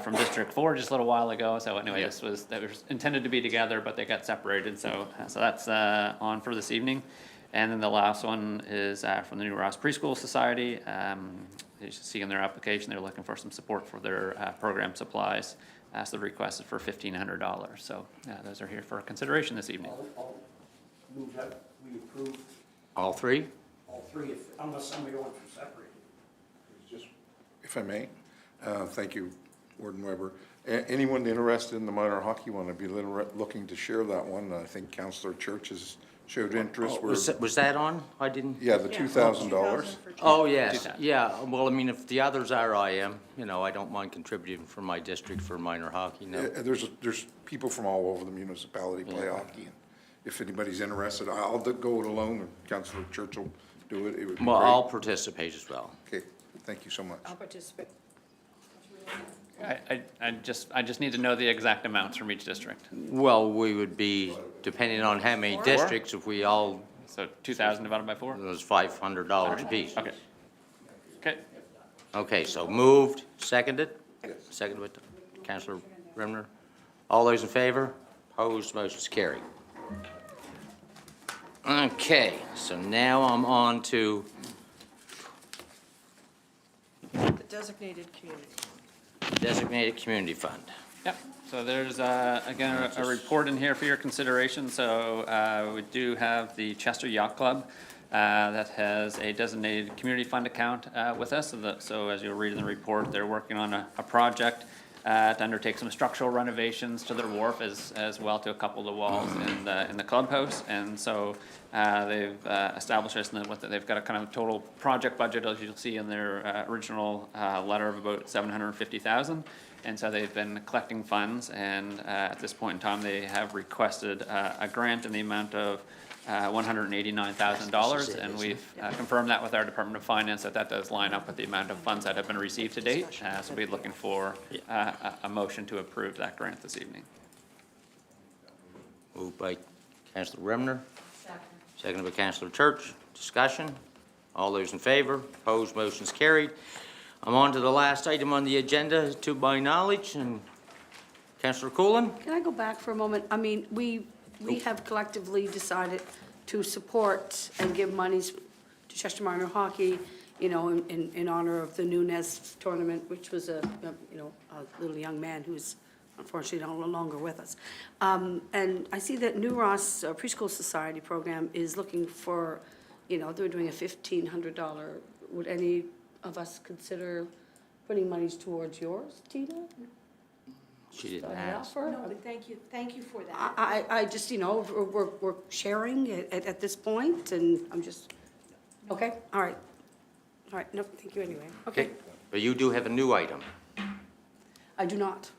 from District 4 just a little while ago. So anyway, that was intended to be together, but they got separated. So that's on for this evening. And then the last one is from the New Ross Preschool Society. You should see in their application, they're looking for some support for their program supplies. So the request is for $1,500. So those are here for consideration this evening. I'll move that we approve All 3? all 3, unless somebody wants to separate. If I may, thank you, Warden Weber. Anyone interested in the minor hockey one, I'd be looking to share that one. I think Councillor Church has showed interest. Was that on? I didn't? Yeah, the $2,000. Oh, yes, yeah. Well, I mean, if the others are, I am. You know, I don't mind contributing for my district for minor hockey, no. There's people from all over the municipality play hockey. If anybody's interested, I'll go it alone, and Councillor Church will do it. It would be Well, great. I'll participate as well. Okay, thank you so much. I'll participate. I just need to know the exact amounts from each district. Well, we would be, depending on how many districts, if we all, So 2,000 divided by 4? it was $500 apiece. Okay. Okay. Okay, so moved, seconded? Seconded with Councillor Bremner. All those in favor? Opposed, motion's carried. Okay, so now I'm on to The designated community. designated community fund. Yep, so there's, again, a report in here for your consideration. So we do have the Chester Yacht Club that has a designated community fund account with us. So as you'll read in the report, they're working on a project to undertake some structural renovations to their wharf as well to a couple of the walls in the clubhouse. And so they've established this, and they've got a kind of total project budget, as you'll see in their original letter, of about $750,000. And so they've been collecting funds, and at this point in time, they have requested a grant in the amount of $189,000, and we've confirmed that with our Department of Finance that does line up with the amount of funds that have been received to date. So we'll be looking for a motion to approve that grant this evening. Moved by Councillor Remner. Seconded by Councillor Church. Discussion? All those in favor? Opposed? Motion's carried. I'm on to the last item on the agenda, to my knowledge, and Councillor Coolin? Can I go back for a moment? I mean, we have collectively decided to support and give monies to Chester Minor Hockey, you know, in honor of the Nunez tournament, which was a little young man who's unfortunately no longer with us. And I see that New Ross Preschool Society program is looking for, you know, they're doing a $1,500. Would any of us consider putting monies towards yours, Tina? She didn't An ask. offer? No, but thank you for that. I just, you know, we're sharing at this point, and I'm just, okay, all right. All right, no, thank you anyway. Okay, But you do have a new item. I do not.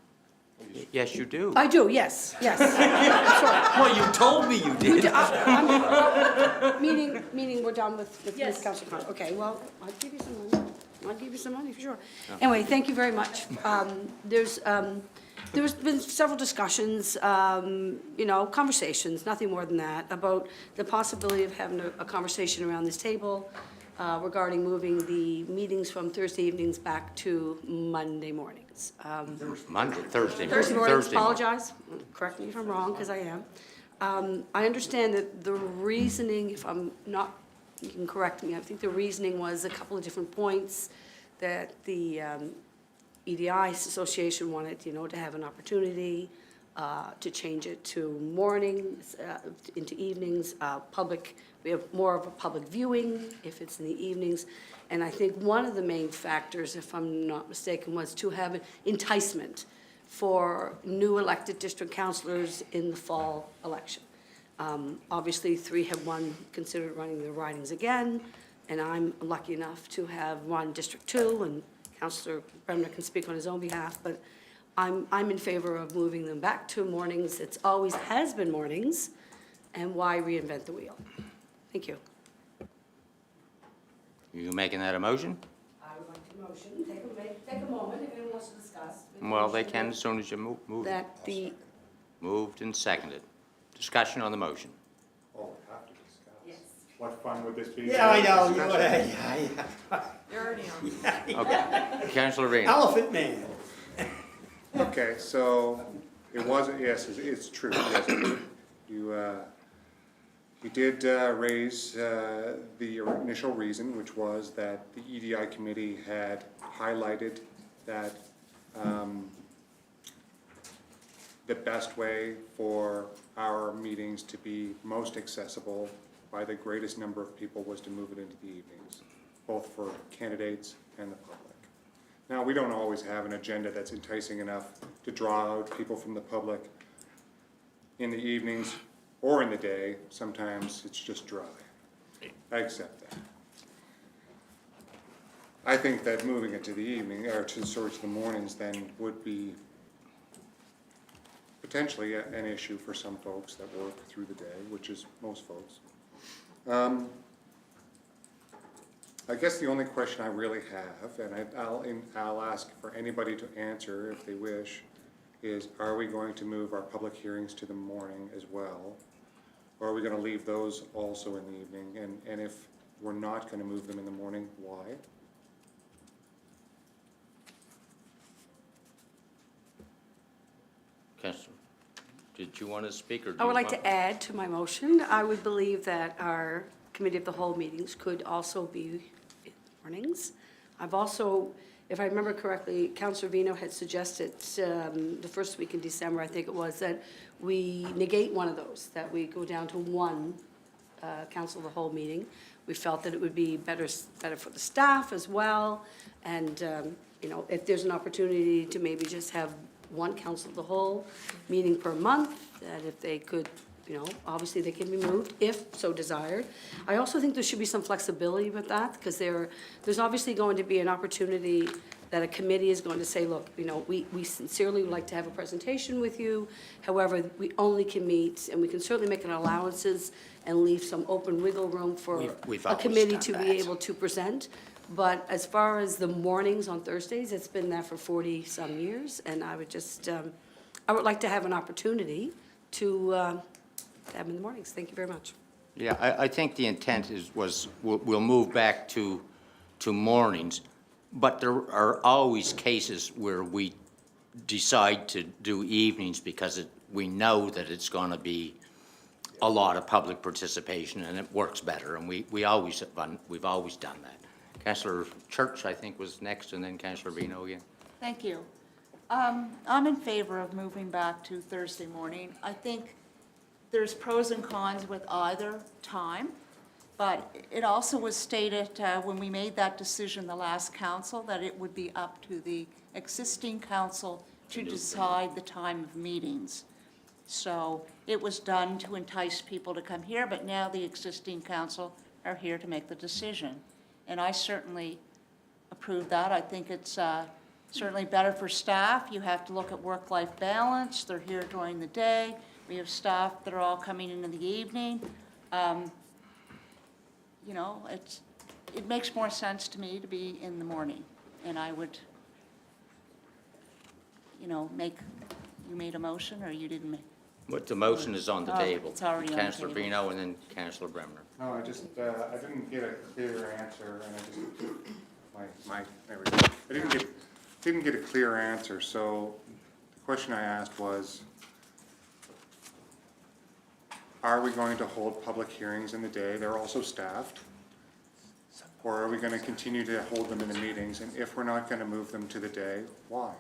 Yes, you do. I do, yes, yes. Sorry. Well, you told me you did. Meaning we're done with Yes. Council Con. Okay, well, I'll give you some money. I'll give you some money, for sure. Anyway, thank you very much. There's been several discussions, you know, conversations, nothing more than that, about the possibility of having a conversation around this table regarding moving the meetings from Thursday evenings back to Monday mornings. Thursday. Thursday mornings, morning. apologize, correct me if I'm wrong, because I am. I understand that the reasoning, if I'm not, you can correct me, I think the reasoning was a couple of different points that the EDI Association wanted, you know, to have an opportunity to change it to mornings, into evenings, public, we have more of a public viewing if it's in the evenings. And I think one of the main factors, if I'm not mistaken, was to have an enticement for new elected district councilors in the fall election. Obviously, 3 have considered running their ridings again, and I'm lucky enough to have run District 2, and Councillor Bremner can speak on his own behalf, but I'm in favor of moving them back to mornings. It's always has been mornings, and why reinvent the wheel? Thank you. You making that a motion? I would like to motion, take a moment if anyone wants to discuss. Well, they can as soon as you move. That the, Moved and seconded. Discussion on the motion. Oh, we have to discuss. What fun would this be? Yeah, I know, you know what, yeah. You're already on. Okay. Councillor Rainey. Elephant Man. Okay, so it wasn't, yes, it's true, yes, you did raise the initial reason, which was that the EDI committee had highlighted that the best way for our meetings to be most accessible by the greatest number of people was to move it into the evenings, both for candidates and the public. Now, we don't always have an agenda that's enticing enough to draw out people from the public in the evenings or in the day. Sometimes it's just dry. I accept that. I think that moving it to the evening, or to the mornings then would be potentially an issue for some folks that work through the day, which is most folks. I guess the only question I really have, and I'll ask for anybody to answer if they wish, is are we going to move our public hearings to the morning as well? Or are we gonna leave those also in the evening? And if we're not gonna move them in the morning, why? Councillor, did you want to speak, or do I you would like want- to add to my motion, I would believe that our committee of the whole meetings could also be in the mornings. I've also, if I remember correctly, Councillor Vino had suggested the first week in December, I think it was, that we negate one of those, that we go down to one council of the whole meeting. We felt that it would be better for the staff as well, and, you know, if there's an opportunity to maybe just have one council of the whole meeting per month, that if they could, you know, obviously they can be moved if so desired. I also think there should be some flexibility with that, because there's obviously going to be an opportunity that a committee is going to say, look, you know, we sincerely would like to have a presentation with you. However, we only can meet, and we can certainly make an allowances and leave some open wiggle room for We've a always committee done to that. be able to present. But as far as the mornings on Thursdays, it's been there for 40-some years, and I would just, I would like to have an opportunity to have them in the mornings. Thank you very much. Yeah, I think the intent we'll move back to mornings, But there are always cases where we decide to do evenings because we know that it's going to be a lot of public participation and it works better, and we've always done that. Councillor Church, I think, was next, and then Councillor Vino again. Thank you. I'm in favor of moving back to Thursday morning. I think there's pros and cons with either time, but it also was stated when we made that decision the last council that it would be up to the existing council to decide the time of meetings. So it was done to entice people to come here, but now the existing council are here to make the decision. And I certainly approve that. I think it's certainly better for staff. You have to look at work-life balance. They're here during the day. We have staff that are all coming in the evening. You know, it makes more sense to me to be in the morning. And I would, you know, you made a motion or you didn't make? But the motion is on the table. It's already on the Councillor table. Vino and then Councillor Bremner. No, I just, I didn't get a clear answer, and there we go. I didn't get a clear answer, so the question I asked was, are we going to hold public hearings in the day? They're also staffed. Or are we going to continue to hold them in the meetings? And if we're not going to move them to the day, why?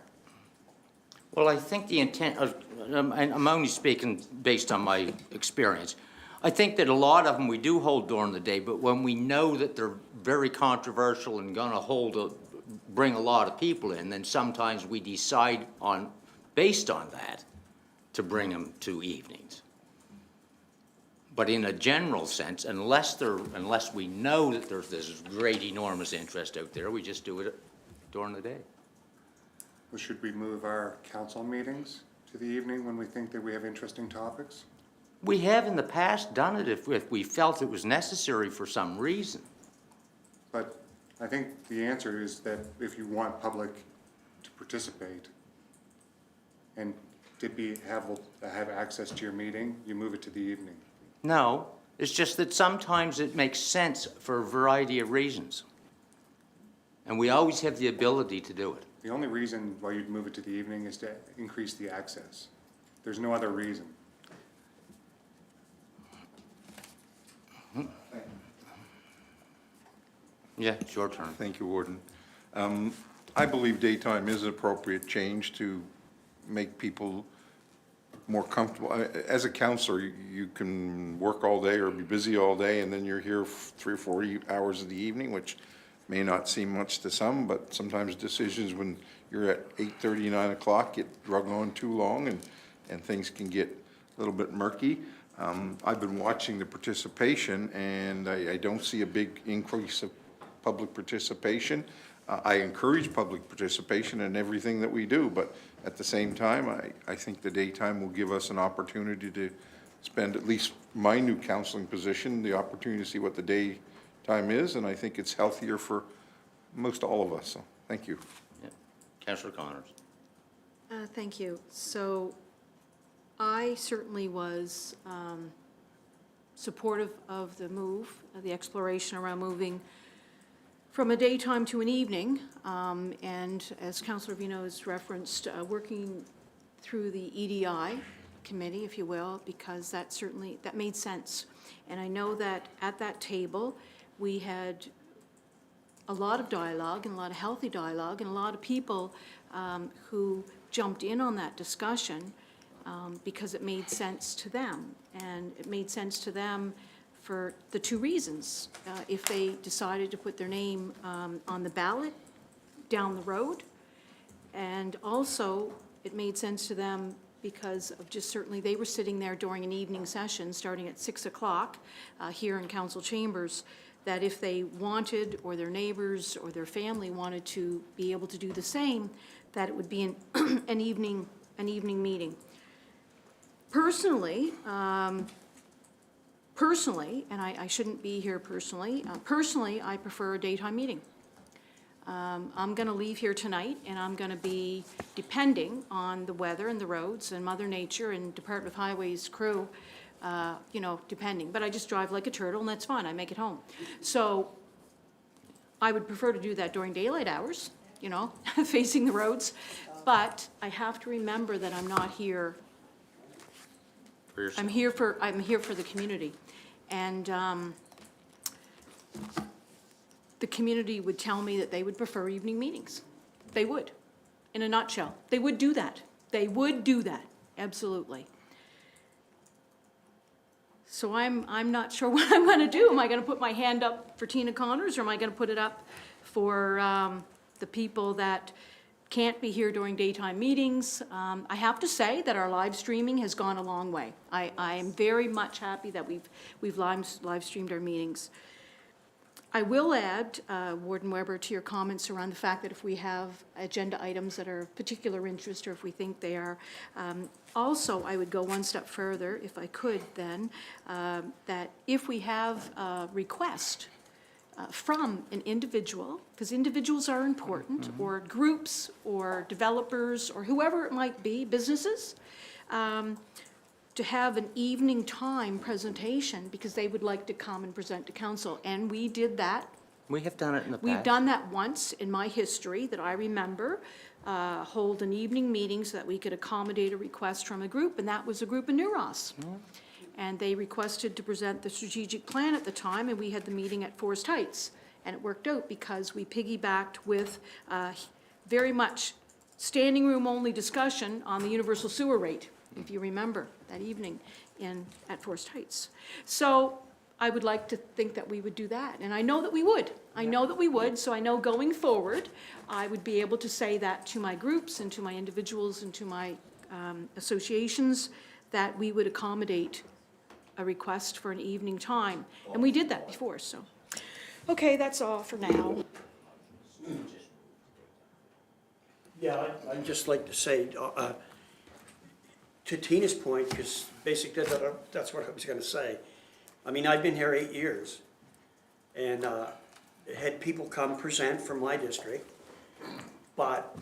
Well, I think the intent of, and I'm only speaking based on my experience, I think that a lot of them we do hold during the day, but when we know that they're very controversial and going to bring a lot of people in, then sometimes we decide on, based on that, to bring them to evenings. But in a general sense, unless we know that there's this great, enormous interest out there, we just do it during the day. Well, should we move our council meetings to the evening when we think that we have interesting topics? We have in the past done it if we felt it was necessary for some reason. But I think the answer is that if you want public to participate and to have access to your meeting, you move it to the evening. No, it's just that sometimes it makes sense for a variety of reasons. And we always have the ability to do it. The only reason why you'd move it to the evening is to increase the access. There's no other reason. Yeah, it's your turn. Thank you, Warden. I believe daytime is an appropriate change to make people more comfortable. As a counselor, you can work all day or be busy all day, and then you're here 3 or 4 hours of the evening, which may not seem much to some, but sometimes decisions when you're at 8:30, 9 o'clock get drug on too long, and things can get a little bit murky. I've been watching the participation, and I don't see a big increase of public participation. I encourage public participation in everything that we do, but at the same time, I think the daytime will give us an opportunity to spend, at least my new counseling position, the opportunity to see what the daytime is, and I think it's healthier for most all of us, so thank you. Yeah. Councillor Connors. Thank you. So I certainly was supportive of the move, the exploration around moving from a daytime to an evening, and as Councillor Vino has referenced, working through the EDI committee, if you will, because that made sense. And I know that at that table, we had a lot of dialogue and a lot of healthy dialogue and a lot of people who jumped in on that discussion because it made sense to them. And it made sense to them for the 2 reasons. If they decided to put their name on the ballot down the road, and also it made sense to them because of just certainly they were sitting there during an evening session starting at 6 o'clock here in council chambers, that if they wanted, or their neighbors or their family wanted to be able to do the same, that it would be an evening meeting. Personally, and I shouldn't be here personally, I prefer a daytime meeting. I'm going to leave here tonight, and I'm going to be, depending on the weather and the roads and Mother Nature and Department of Highways crew, depending. But I just drive like a turtle, and that's fine. I make it home. So I would prefer to do that during daylight hours, you know, facing the roads. But I have to remember that I'm not here, For yourself. I'm here for the community. And the community would tell me that they would prefer evening meetings. They would, in a nutshell. They would do that. They would do that, absolutely. So I'm not sure what I'm gonna do. Am I gonna put my hand up for Tina Connors, or am I gonna put it up for the people that can't be here during daytime meetings? I have to say that our live streaming has gone a long way. I am very much happy that we've live streamed our meetings. I will add, Warden Weber, to your comments around the fact that if we have agenda items that are of particular interest, or if we think they are, also, I would go one step further, if I could then, that if we have a request from an individual, because individuals are important, or groups, or developers, or whoever it might be, businesses, to have an evening time presentation because they would like to come and present to council. And we did that. We have done it in the past. We've done that once in my history that I remember, hold an evening meeting so that we could accommodate a request from a group, and that was a group in New Ross. And they requested to present the strategic plan at the time, and we had the meeting at Forest Heights. And it worked out because we piggybacked with very much standing room only discussion on the universal sewer rate, if you remember, that evening at Forest Heights. So I would like to think that we would do that, and I know that we would. I know that we would, so I know going forward, I would be able to say that to my groups and to my individuals and to my associations, that we would accommodate a request for an evening time. And we did that before, so. Okay, that's all for now. Yeah, I'd just like to say, to Tina's point, because basically that's what I was gonna say. I mean, I've been here 8 years, and had people come present from my district, but,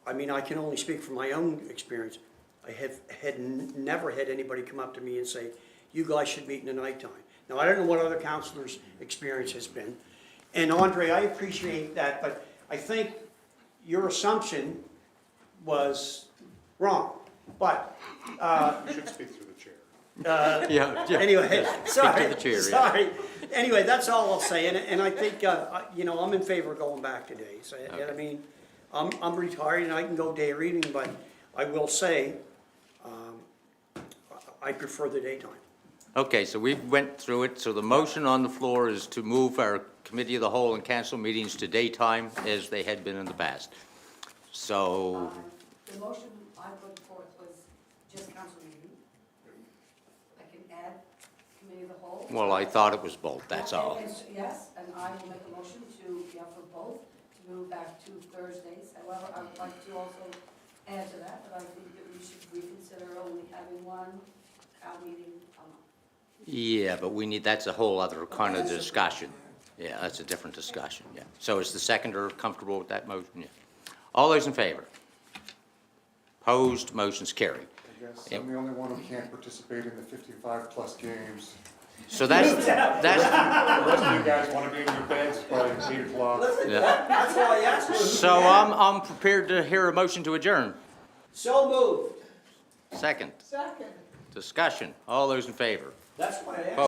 I mean, I can only speak from my own experience. I have never had anybody come up to me and say, you guys should meet in the nighttime. Now, I don't know what other counselors' experience has been, and Andre, I appreciate that, but I think your assumption was wrong, but, You should speak through the chair. Yeah. anyway, sorry, the chair, yeah. sorry. Anyway, that's all I'll say, and I think, you know, I'm in favor of going back to days. And I mean, I'm retired and I can go day or evening, but I will say, I prefer the daytime. Okay, so we went through it, so the motion on the floor is to move our committee of the whole and council meetings to daytime as they had been in the past. So, The motion I put forth was just council meeting. I can add committee of the whole. well, I thought it was both, that's all. Yes, and I will make a motion to, yeah, for both, to move back to Thursdays. However, I would like to also add to that, but I think that we should reconsider only having one meeting a month. Yeah, but we need, that's a whole other kind of discussion. Yeah, that's a different discussion, yeah. So is the seconder comfortable with that motion? Yeah. All those in favor? Opposed, motion's carried. I guess I'm the only one who can't participate in the 55-plus games. So that's, The rest of you guys want to be in your beds by 8 o'clock. yeah. That's why I asked you. So I'm prepared to hear a motion to adjourn. So moved. Second. Discussion. All those in favor? That's why I asked.